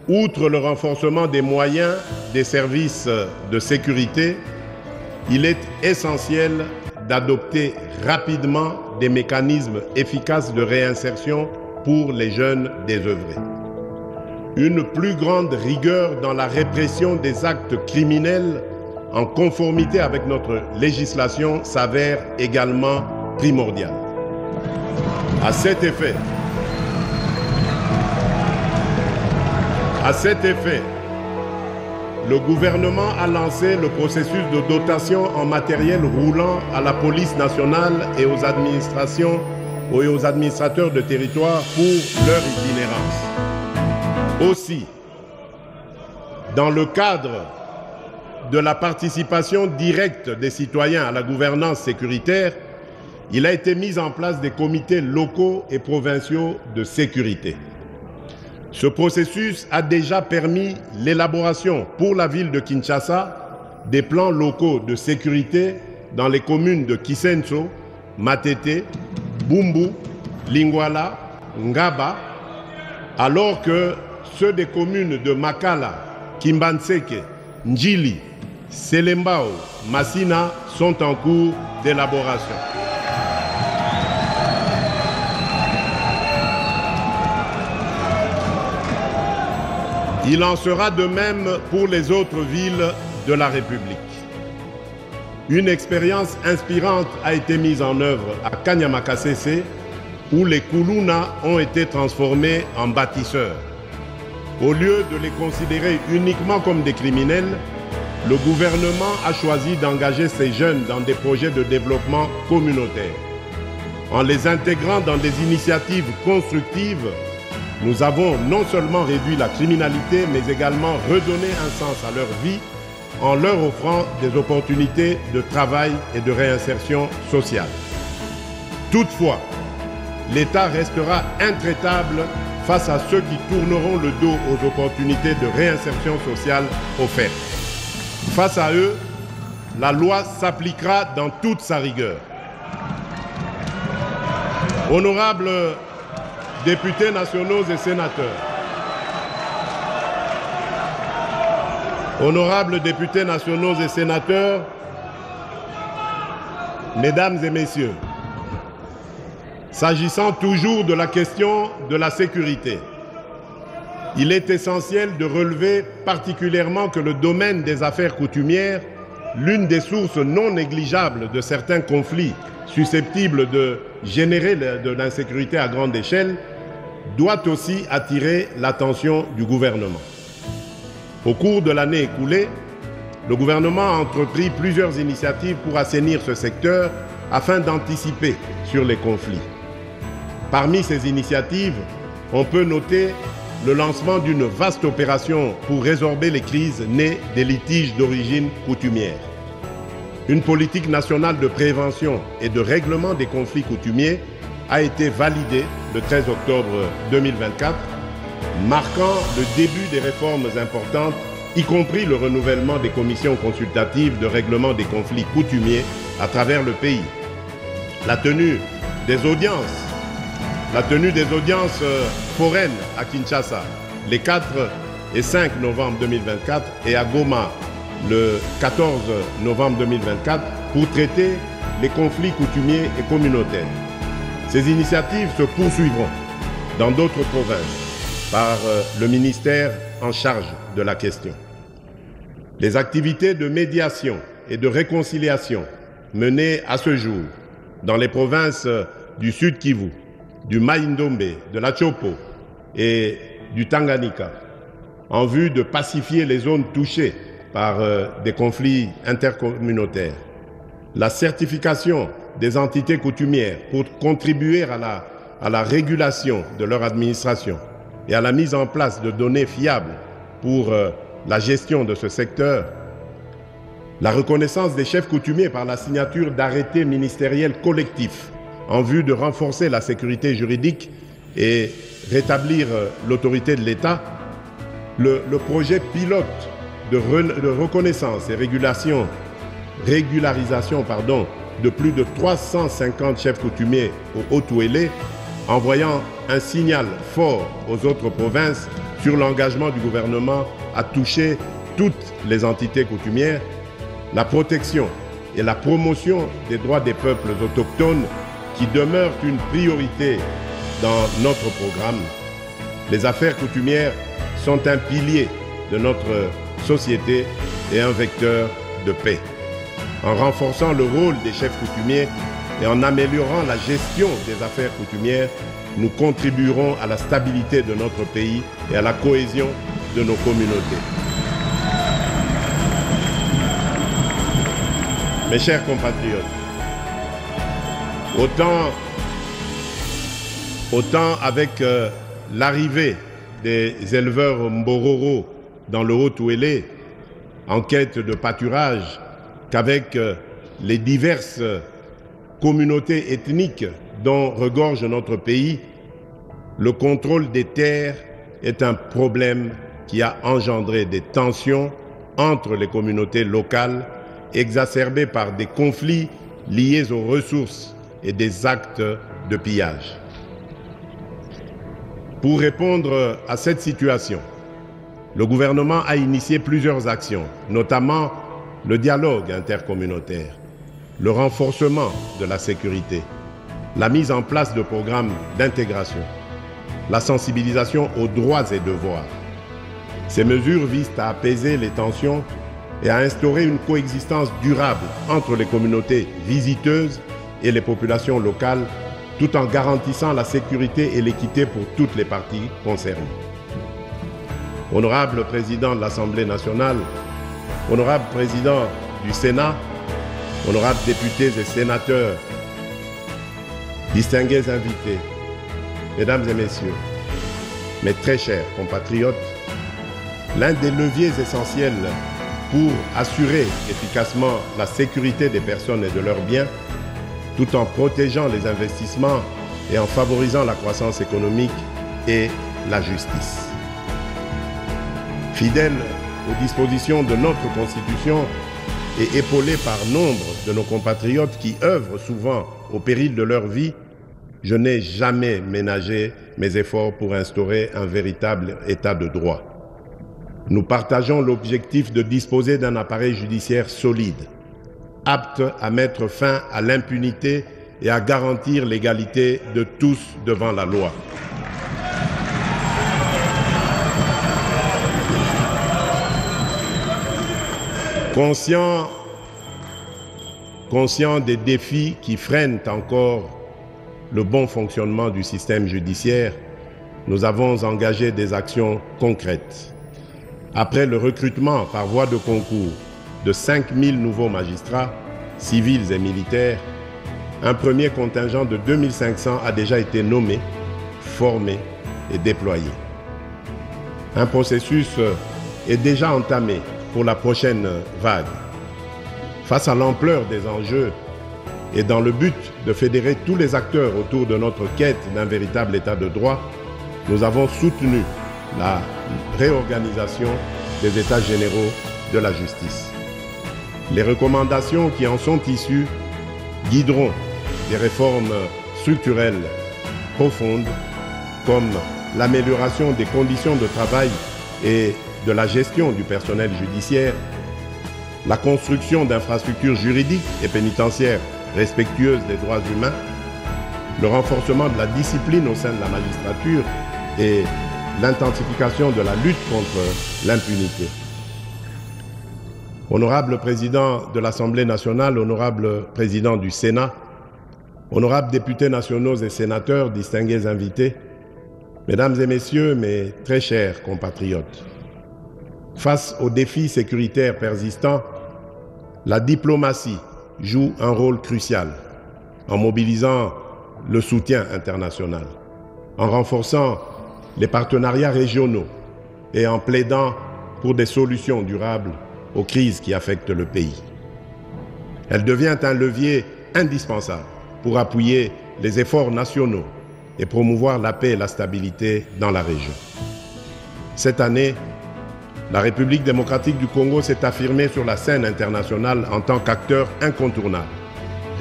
outre le renforcement des moyens des services de sécurité, il est essentiel d'adopter rapidement des mécanismes efficaces de réinsertion pour les jeunes désœuvrés. Une plus grande rigueur dans la répression des actes criminels en conformité avec notre législation s'avère également primordiale. À cet effet, le gouvernement a lancé le processus de dotation en matériel roulant à la police nationale et aux administrations et aux administrateurs de territoire pour leur itinérance. Aussi, dans le cadre de la participation directe des citoyens à la gouvernance sécuritaire, il a été mis en place des comités locaux et provinciaux de sécurité. Ce processus a déjà permis l'élaboration pour la ville de Kinshasa des plans locaux de sécurité dans les communes de Kisenso, Matete, Bumbu, Lingwala, Ngaba, alors que ceux des communes de Makala, Kimbanseke, Ndjili, Selembao, Massina sont en cours d'élaboration. Il en sera de même pour les autres villes de la République. Une expérience inspirante a été mise en œuvre à Kanyamakasese, où les Kuluna ont été transformés en bâtisseurs. Au lieu de les considérer uniquement comme des criminels, le gouvernement a choisi d'engager ces jeunes dans des projets de développement communautaire. En les intégrant dans des initiatives constructives, nous avons non seulement réduit la criminalité, mais également redonné un sens à leur vie en leur offrant des opportunités de travail et de réinsertion sociale. Toutefois, l'État restera intraitable face à ceux qui tourneront le dos aux opportunités de réinsertion sociale offertes. Face à eux, la loi s'appliquera dans toute sa rigueur. Honorables députés nationaux et sénateurs, honorables députés nationaux et sénateurs, mesdames et messieurs, s'agissant toujours de la question de la sécurité, il est essentiel de relever particulièrement que le domaine des affaires coutumières, l'une des sources non négligeables de certains conflits susceptibles de générer de l'insécurité à grande échelle, doit aussi attirer l'attention du gouvernement. Au cours de l'année écoulée, le gouvernement a entrepris plusieurs initiatives pour assainir ce secteur afin d'anticiper sur les conflits. Parmi ces initiatives, on peut noter le lancement d'une vaste opération pour résorber les crises nées des litiges d'origine coutumière. Une politique nationale de prévention et de règlement des conflits coutumiers a été validée le 13 octobre 2024, marquant le début des réformes importantes, y compris le renouvellement des commissions consultatives de règlement des conflits coutumiers à travers le pays. La tenue des audiences foraines à Kinshasa les 4 et 5 novembre 2024 et à Goma le 14 novembre 2024 pour traiter les conflits coutumiers et communautaires. Ces initiatives se poursuivront dans d'autres provinces par le ministère en charge de la question. Les activités de médiation et de réconciliation menées à ce jour dans les provinces du Sud Kivu, du Mai-Ndombe, de la Chopo et du Tanganyika, en vue de pacifier les zones touchées par des conflits intercommunautaires. La certification des entités coutumières pour contribuer à la régulation de leur administration et à la mise en place de données fiables pour la gestion de ce secteur, la reconnaissance des chefs coutumiers par la signature d'arrêtés ministériels collectifs en vue de renforcer la sécurité juridique et rétablir l'autorité de l'État, le projet pilote de reconnaissance et régularisation de plus de 350 chefs coutumiers au Haut-Ouélé, envoyant un signal fort aux autres provinces sur l'engagement du gouvernement à toucher toutes les entités coutumières, la protection et la promotion des droits des peuples autochtones qui demeurent une priorité dans notre programme. Les affaires coutumières sont un pilier de notre société et un vecteur de paix. En renforçant le rôle des chefs coutumiers et en améliorant la gestion des affaires coutumières, nous contribuerons à la stabilité de notre pays et à la cohésion de nos communautés. Mes chers compatriotes, autant avec l'arrivée des éleveurs Mbororo dans le Haut-Ouélé en quête de pâturage, qu'avec les diverses communautés ethniques dont regorge notre pays, le contrôle des terres est un problème qui a engendré des tensions entre les communautés locales, exacerbées par des conflits liés aux ressources et des actes de pillage. Pour répondre à cette situation, le gouvernement a initié plusieurs actions, notamment le dialogue intercommunautaire, le renforcement de la sécurité, la mise en place de programmes d'intégration, la sensibilisation aux droits et devoirs. Ces mesures visent à apaiser les tensions et à instaurer une coexistence durable entre les communautés visiteuses et les populations locales, tout en garantissant la sécurité et l'équité pour toutes les parties concernées. Honorable Président de l'Assemblée nationale, Honorable Président du Sénat, honorables députés et sénateurs, distingués invités, Mesdames et Messieurs, mes très chers compatriotes, l'un des leviers essentiels pour assurer efficacement la sécurité des personnes et de leurs biens, tout en protégeant les investissements et en favorisant la croissance économique et la justice. Fidèle aux dispositions de notre Constitution et épaulé par nombre de nos compatriotes qui œuvrent souvent au péril de leur vie, je n'ai jamais ménagé mes efforts pour instaurer un véritable état de droit. Nous partageons l'objectif de disposer d'un appareil judiciaire solide, apte à mettre fin à l'impunité et à garantir l'égalité de tous devant la loi. Conscient des défis qui freinent encore le bon fonctionnement du système judiciaire, nous avons engagé des actions concrètes. Après le recrutement par voie de concours de 5000 nouveaux magistrats, civils et militaires, un premier contingent de 2500 a déjà été nommé, formé et déployé. Un processus est déjà entamé pour la prochaine vague. Face à l'ampleur des enjeux et dans le but de fédérer tous les acteurs autour de notre quête d'un véritable état de droit, nous avons soutenu la réorganisation des états généraux de la justice. Les recommandations qui en sont issues guideront des réformes structurelles profondes comme l'amélioration des conditions de travail et de la gestion du personnel judiciaire, la construction d'infrastructures juridiques et pénitentiaires respectueuses des droits humains, le renforcement de la discipline au sein de la magistrature et l'intensification de la lutte contre l'impunité. Honorable Président de l'Assemblée nationale, Honorable Président du Sénat, honorables députés nationaux et sénateurs, distingués invités, Mesdames et Messieurs, mes très chers compatriotes, face aux défis sécuritaires persistants, la diplomatie joue un rôle crucial en mobilisant le soutien international, en renforçant les partenariats régionaux et en plaidant pour des solutions durables aux crises qui affectent le pays. Elle devient un levier indispensable pour appuyer les efforts nationaux et promouvoir la paix et la stabilité dans la région. Cette année, la République démocratique du Congo s'est affirmée sur la scène internationale en tant qu'acteur incontournable,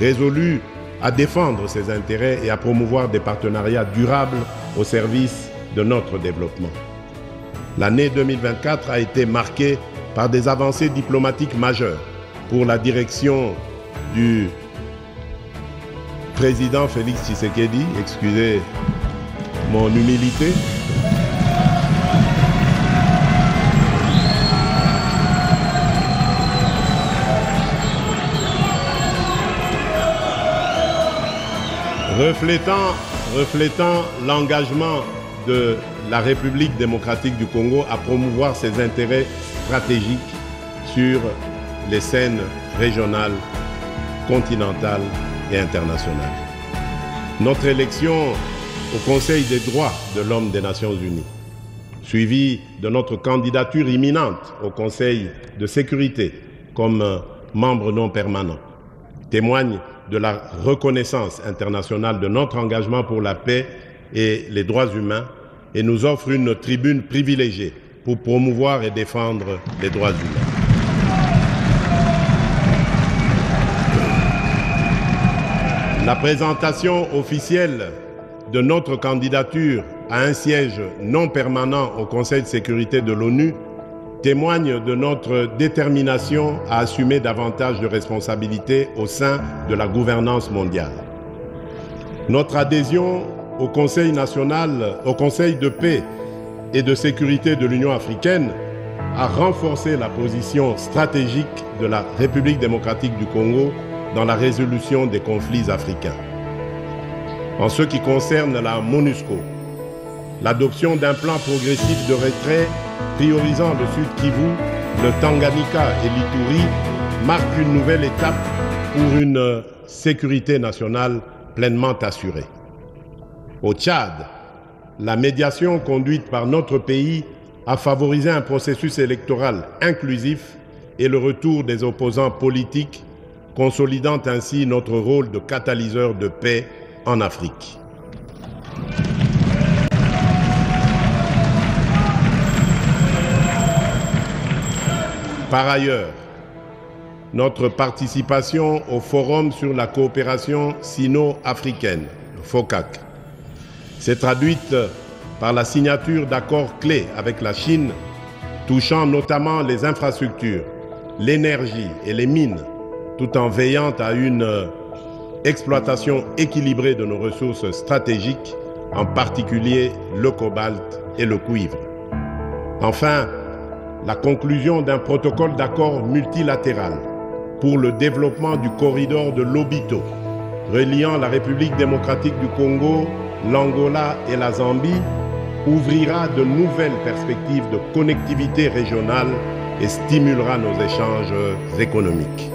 résolu à défendre ses intérêts et à promouvoir des partenariats durables au service de notre développement. L'année 2024 a été marquée par des avancées diplomatiques majeures pour la direction du président Félix Tshisekedi, excusez mon humilité, reflétant l'engagement de la République démocratique du Congo à promouvoir ses intérêts stratégiques sur les scènes régionales, continentales et internationales. Notre élection au Conseil des droits de l'homme des Nations Unies, suivie de notre candidature imminente au Conseil de sécurité comme membre non permanent, témoigne de la reconnaissance internationale de notre engagement pour la paix et les droits humains et nous offre une tribune privilégiée pour promouvoir et défendre les droits humains. La présentation officielle de notre candidature à un siège non permanent au Conseil de sécurité de l'ONU témoigne de notre détermination à assumer davantage de responsabilités au sein de la gouvernance mondiale. Notre adhésion au Conseil de paix et de sécurité de l'Union africaine a renforcé la position stratégique de la République démocratique du Congo dans la résolution des conflits africains. En ce qui concerne la MONUSCO, l'adoption d'un plan progressif de retrait priorisant le Sud Kivu, le Tanganyika et l'Ituri marque une nouvelle étape pour une sécurité nationale pleinement assurée. Au Tchad, la médiation conduite par notre pays a favorisé un processus électoral inclusif et le retour des opposants politiques, consolidant ainsi notre rôle de catalyseur de paix en Afrique. Par ailleurs, notre participation au Forum sur la coopération sino-africaine, le FOCAC, s'est traduite par la signature d'accords clés avec la Chine, touchant notamment les infrastructures, l'énergie et les mines, tout en veillant à une exploitation équilibrée de nos ressources stratégiques, en particulier le cobalt et le cuivre. Enfin, la conclusion d'un protocole d'accord multilatéral pour le développement du corridor de Lobito, reliant la République démocratique du Congo, l'Angola et la Zambie, ouvrira de nouvelles perspectives de connectivité régionale et stimulera nos échanges économiques.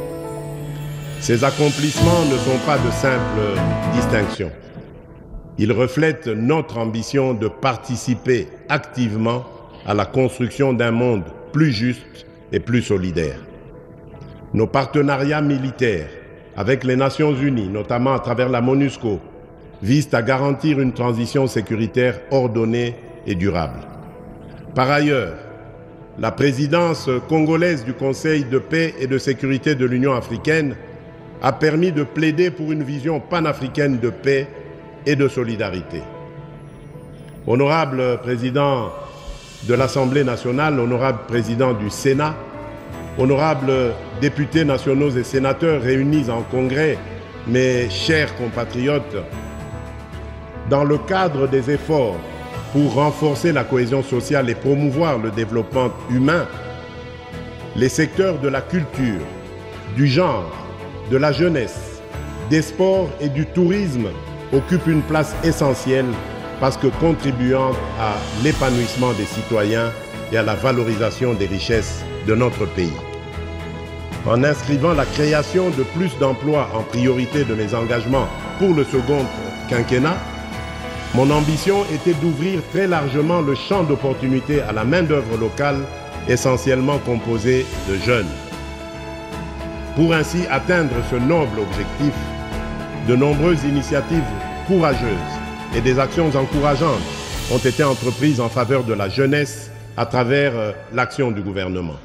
Ces accomplissements ne sont pas de simples distinctions. Ils reflètent notre ambition de participer activement à la construction d'un monde plus juste et plus solidaire. Nos partenariats militaires avec les Nations Unies, notamment à travers la MONUSCO, visent à garantir une transition sécuritaire ordonnée et durable. Par ailleurs, la présidence congolaise du Conseil de paix et de sécurité de l'Union africaine a permis de plaider pour une vision panafricaine de paix et de solidarité. Honorable président de l'Assemblée nationale, honorable président du Sénat, honorables députés nationaux et sénateurs réunis en congrès, mes chers compatriotes, dans le cadre des efforts pour renforcer la cohésion sociale et promouvoir le développement humain, les secteurs de la culture, du genre, de la jeunesse, des sports et du tourisme occupent une place essentielle parce que contribuant à l'épanouissement des citoyens et à la valorisation des richesses de notre pays. En inscrivant la création de plus d'emplois en priorité de mes engagements pour le second quinquennat, mon ambition était d'ouvrir très largement le champ d'opportunités à la main-d'œuvre locale, essentiellement composée de jeunes. Pour ainsi atteindre ce noble objectif, de nombreuses initiatives courageuses et des actions encourageantes ont été entreprises en faveur de la jeunesse à travers l'action du gouvernement.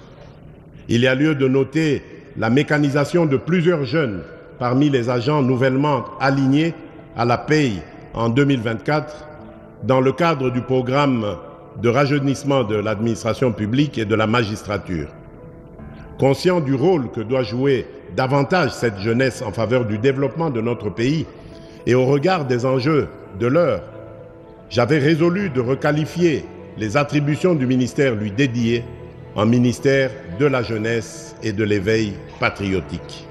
Il y a lieu de noter la mécanisation de plusieurs jeunes parmi les agents nouvellement alignés à la paye en 2024 dans le cadre du programme de rajeunissement de l'administration publique et de la magistrature. Conscient du rôle que doit jouer davantage cette jeunesse en faveur du développement de notre pays et au regard des enjeux de l'heure, j'avais résolu de requalifier les attributions du ministère lui dédiées en ministère de la jeunesse et de l'éveil patriotique.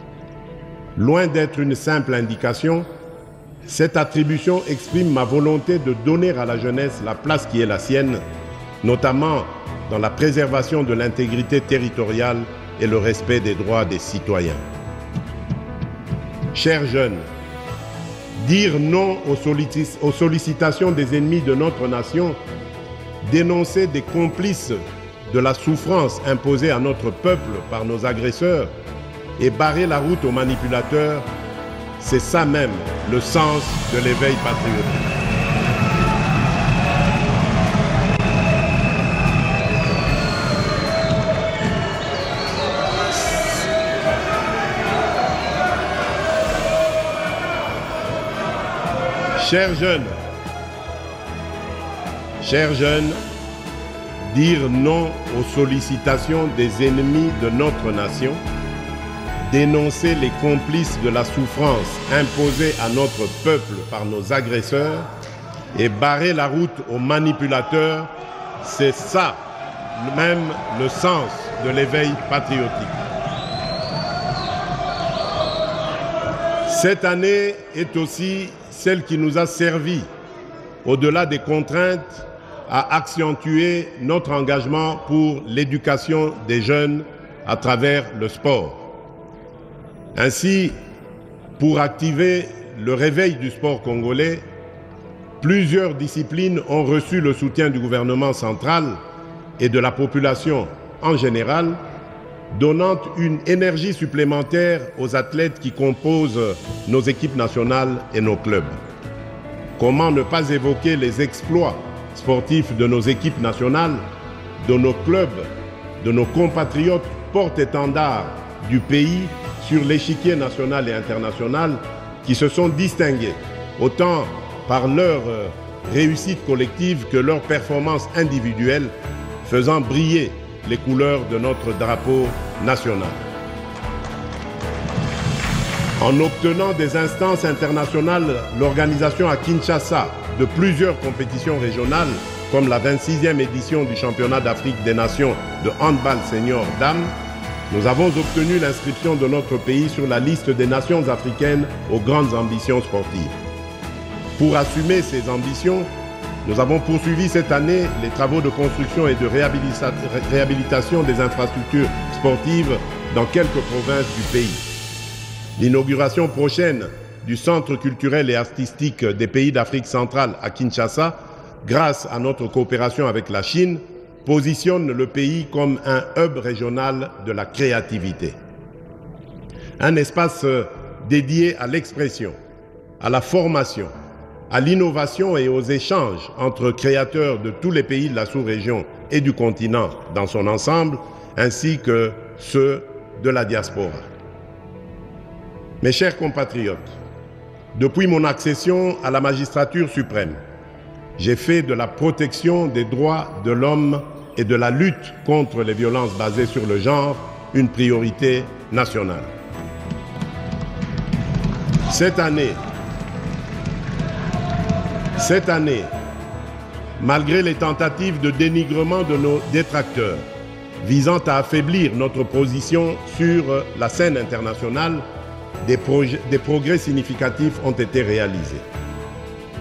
Loin d'être une simple indication, cette attribution exprime ma volonté de donner à la jeunesse la place qui est la sienne, notamment dans la préservation de l'intégrité territoriale et le respect des droits des citoyens. Chers jeunes, dire non aux sollicitations des ennemis de notre nation, dénoncer des complices de la souffrance imposée à notre peuple par nos agresseurs et barrer la route aux manipulateurs, c'est ça même le sens de l'éveil patriotique. Chers jeunes, Chers jeunes, dire non aux sollicitations des ennemis de notre nation, dénoncer les complices de la souffrance imposée à notre peuple par nos agresseurs et barrer la route aux manipulateurs, c'est ça même le sens de l'éveil patriotique. Cette année est aussi celle qui nous a servi, au-delà des contraintes, à accentuer notre engagement pour l'éducation des jeunes à travers le sport. Ainsi, pour activer le réveil du sport congolais, plusieurs disciplines ont reçu le soutien du gouvernement central et de la population en général, donnant une énergie supplémentaire aux athlètes qui composent nos équipes nationales et nos clubs. Comment ne pas évoquer les exploits sportifs de nos équipes nationales, de nos clubs, de nos compatriotes porte-étendards du pays sur l'échiquier national et international qui se sont distingués, autant par leur réussite collective que leur performance individuelle, faisant briller les couleurs de notre drapeau national. En obtenant des instances internationales, l'organisation à Kinshasa de plusieurs compétitions régionales, comme la 26e édition du championnat d'Afrique des Nations de handball senior dames, nous avons obtenu l'inscription de notre pays sur la liste des nations africaines aux grandes ambitions sportives. Pour assumer ces ambitions, nous avons poursuivi cette année les travaux de construction et de réhabilitation des infrastructures sportives dans quelques provinces du pays. L'inauguration prochaine du Centre culturel et artistique des pays d'Afrique centrale à Kinshasa, grâce à notre coopération avec la Chine, positionne le pays comme un hub régional de la créativité. Un espace dédié à l'expression, à la formation, à l'innovation et aux échanges entre créateurs de tous les pays de la sous-région et du continent dans son ensemble, ainsi que ceux de la diaspora. Mes chers compatriotes, depuis mon accession à la magistrature suprême, j'ai fait de la protection des droits de l'homme et de la lutte contre les violences basées sur le genre une priorité nationale. Cette année, malgré les tentatives de dénigrement de nos détracteurs visant à affaiblir notre position sur la scène internationale, des progrès significatifs ont été réalisés.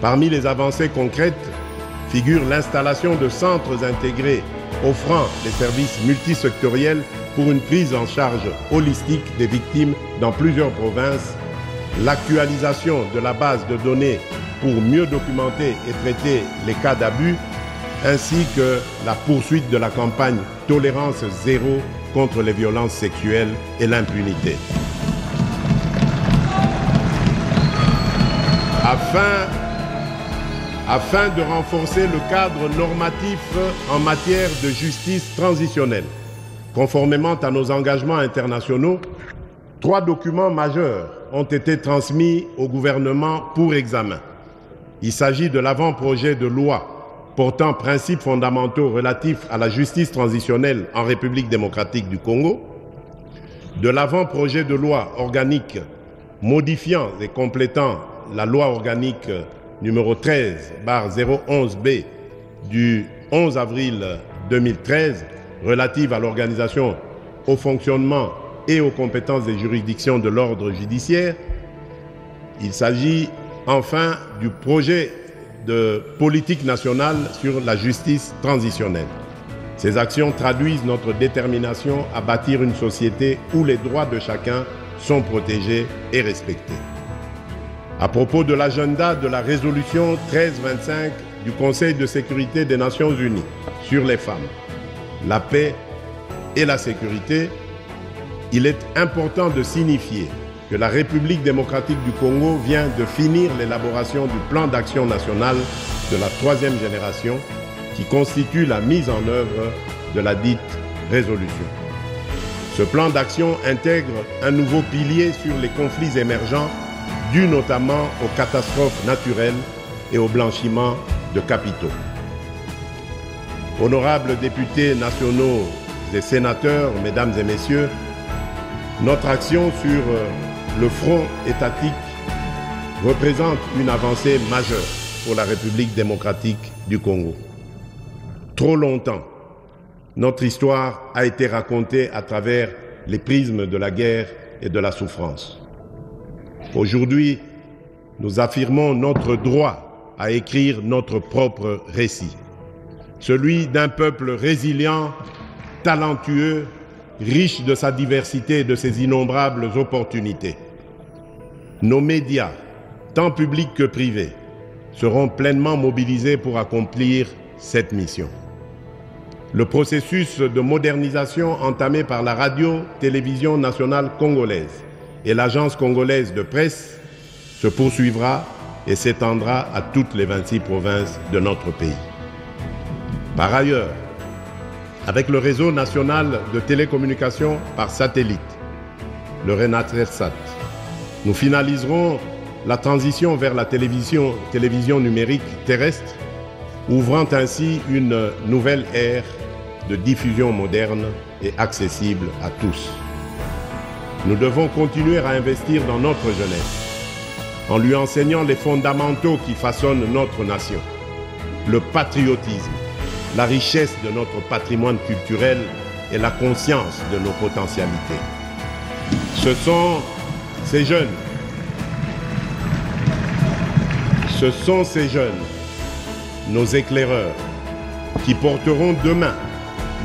Parmi les avancées concrètes figure l'installation de centres intégrés offrant des services multisectoriels pour une prise en charge holistique des victimes dans plusieurs provinces, l'actualisation de la base de données pour mieux documenter et traiter les cas d'abus, ainsi que la poursuite de la campagne Tolérance zéro contre les violences sexuelles et l'impunité. Afin de renforcer le cadre normatif en matière de justice transitionnelle, conformément à nos engagements internationaux, 3 documents majeurs ont été transmis au gouvernement pour examen. Il s'agit de l'avant-projet de loi portant principes fondamentaux relatifs à la justice transitionnelle en République démocratique du Congo, de l'avant-projet de loi organique modifiant et complétant la loi organique numéro 13/011B du 11 avril 2013 relative à l'organisation, au fonctionnement et aux compétences des juridictions de l'ordre judiciaire. Il s'agit enfin du projet de politique nationale sur la justice transitionnelle. Ces actions traduisent notre détermination à bâtir une société où les droits de chacun sont protégés et respectés. À propos de l'agenda de la résolution 1325 du Conseil de sécurité des Nations Unies sur les femmes, la paix et la sécurité, il est important de signifier que la République démocratique du Congo vient de finir l'élaboration du plan d'action national de la 3e génération qui constitue la mise en œuvre de la dite résolution. Ce plan d'action intègre un nouveau pilier sur les conflits émergents dus notamment aux catastrophes naturelles et au blanchiment de capitaux. Honorables députés nationaux et sénateurs, mesdames et messieurs, notre action sur le front étatique représente une avancée majeure pour la République démocratique du Congo. Trop longtemps, notre histoire a été racontée à travers les prismes de la guerre et de la souffrance. Aujourd'hui, nous affirmons notre droit à écrire notre propre récit, celui d'un peuple résilient, talentueux, riche de sa diversité et de ses innombrables opportunités. Nos médias, tant publics que privés, seront pleinement mobilisés pour accomplir cette mission. Le processus de modernisation entamé par la radio-télévision nationale congolaise et l'Agence congolaise de presse se poursuivra et s'étendra à toutes les 26 provinces de notre pays. Par ailleurs, avec le réseau national de télécommunications par satellite, le RENATRESAT, nous finaliserons la transition vers la télévision numérique terrestre, ouvrant ainsi une nouvelle ère de diffusion moderne et accessible à tous. Nous devons continuer à investir dans notre jeunesse, en lui enseignant les fondamentaux qui façonnent notre nation, le patriotisme, la richesse de notre patrimoine culturel et la conscience de nos potentialités. Ce sont ces jeunes, nos éclaireurs, qui porteront demain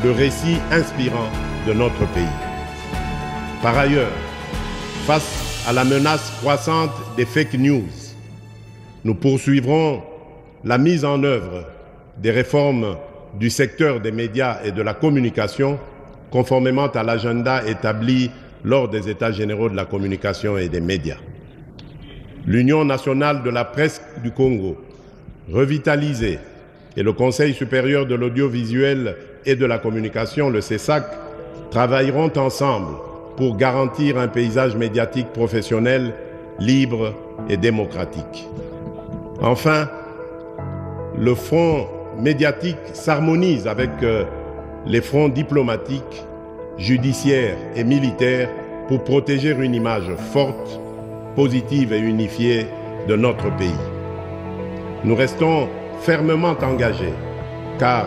le récit inspirant de notre pays. Par ailleurs, face à la menace croissante des fake news, nous poursuivrons la mise en œuvre des réformes du secteur des médias et de la communication, conformément à l'agenda établi lors des États généraux de la communication et des médias. L'Union nationale de la presse du Congo, revitalisée, et le Conseil supérieur de l'audiovisuel et de la communication, le CESAC, travailleront ensemble pour garantir un paysage médiatique professionnel, libre et démocratique. Enfin, le front médiatique s'harmonise avec les fronts diplomatiques, judiciaires et militaires pour protéger une image forte, positive et unifiée de notre pays. Nous restons fermement engagés, car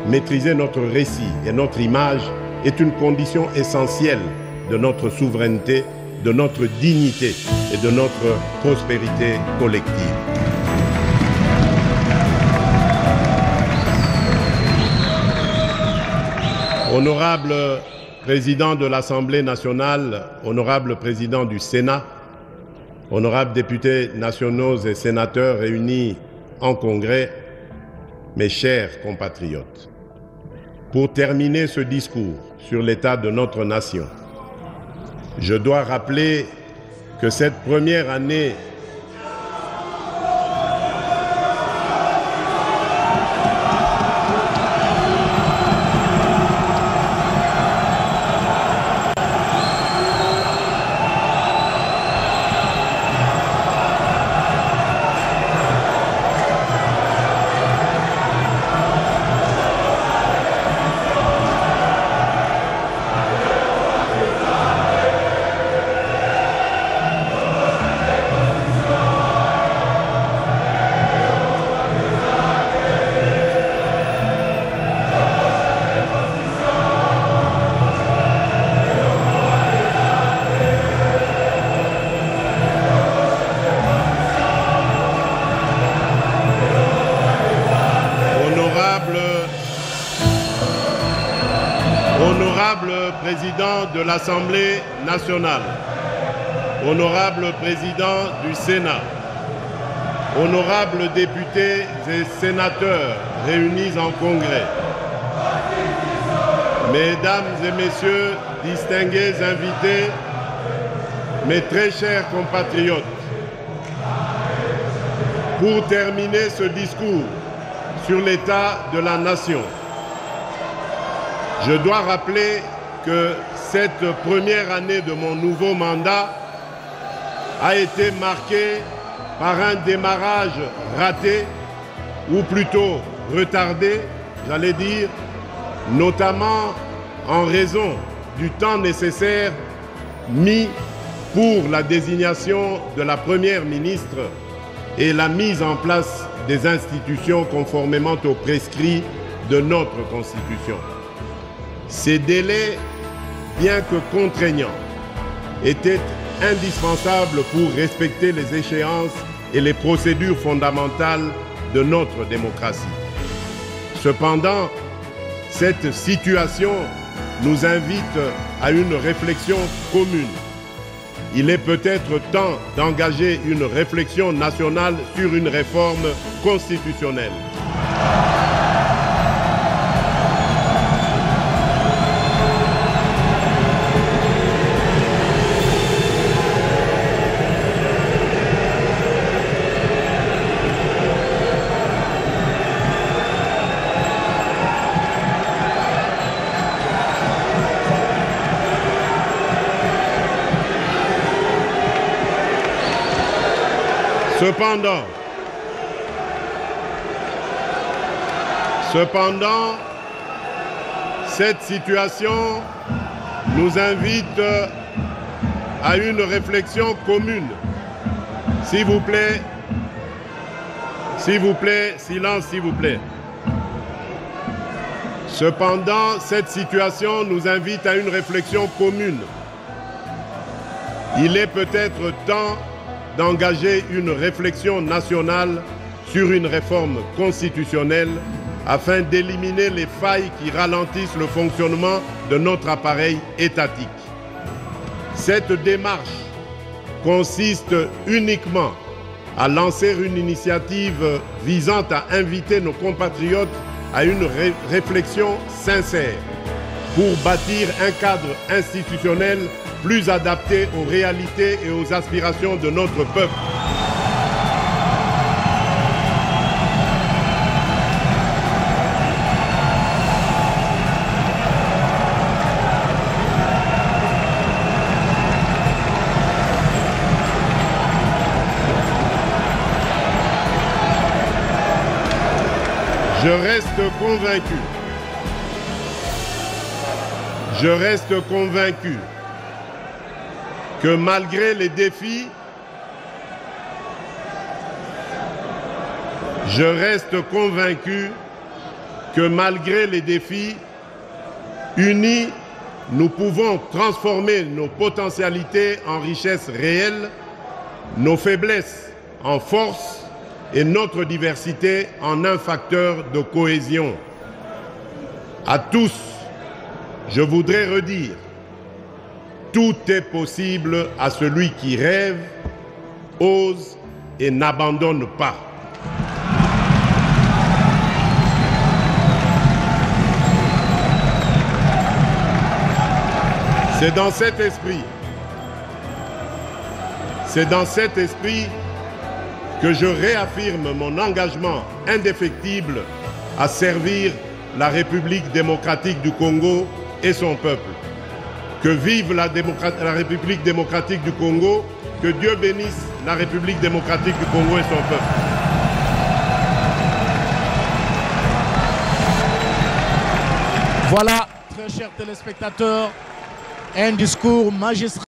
maîtriser notre récit et notre image est une condition essentielle de notre souveraineté, de notre dignité et de notre prospérité collective. Honorable Président de l'Assemblée nationale, honorable Président du Sénat, honorables députés nationaux et sénateurs réunis en congrès, mes chers compatriotes, pour terminer ce discours sur l'état de notre nation, je dois rappeler que cette première année Honorable Président de l'Assemblée nationale, Honorable Président du Sénat, Honorables députés et sénateurs réunis en congrès, Mesdames et Messieurs, distingués invités, mes très chers compatriotes, pour terminer ce discours sur l'état de la nation, je dois rappeler que cette première année de mon nouveau mandat a été marquée par un démarrage raté, ou plutôt retardé, j'allais dire, notamment en raison du temps nécessaire mis pour la désignation de la Première ministre et la mise en place des institutions conformément aux prescrits de notre Constitution. Ces délais, bien que contraignants, étaient indispensables pour respecter les échéances et les procédures fondamentales de notre démocratie. Cependant, cette situation nous invite à une réflexion commune. Il est peut-être temps d'engager une réflexion nationale sur une réforme constitutionnelle. Cependant, cette situation nous invite à une réflexion commune. S'il vous plaît, silence s'il vous plaît. Cependant, cette situation nous invite à une réflexion commune. Il est peut-être temps d'engager une réflexion nationale sur une réforme constitutionnelle afin d'éliminer les failles qui ralentissent le fonctionnement de notre appareil étatique. Cette démarche consiste uniquement à lancer une initiative visant à inviter nos compatriotes à une réflexion sincère pour bâtir un cadre institutionnel plus adapté aux réalités et aux aspirations de notre peuple. Je reste convaincu que malgré les défis, unis, nous pouvons transformer nos potentialités en richesses réelles, nos faiblesses en force et notre diversité en un facteur de cohésion. À tous, je voudrais redire, tout est possible à celui qui rêve, ose et n'abandonne pas. C'est dans cet esprit que je réaffirme mon engagement indéfectible à servir la République démocratique du Congo et son peuple. Que vive la République démocratique du Congo, que Dieu bénisse la République démocratique du Congo et son peuple. Voilà, très chers téléspectateurs, un discours magistral.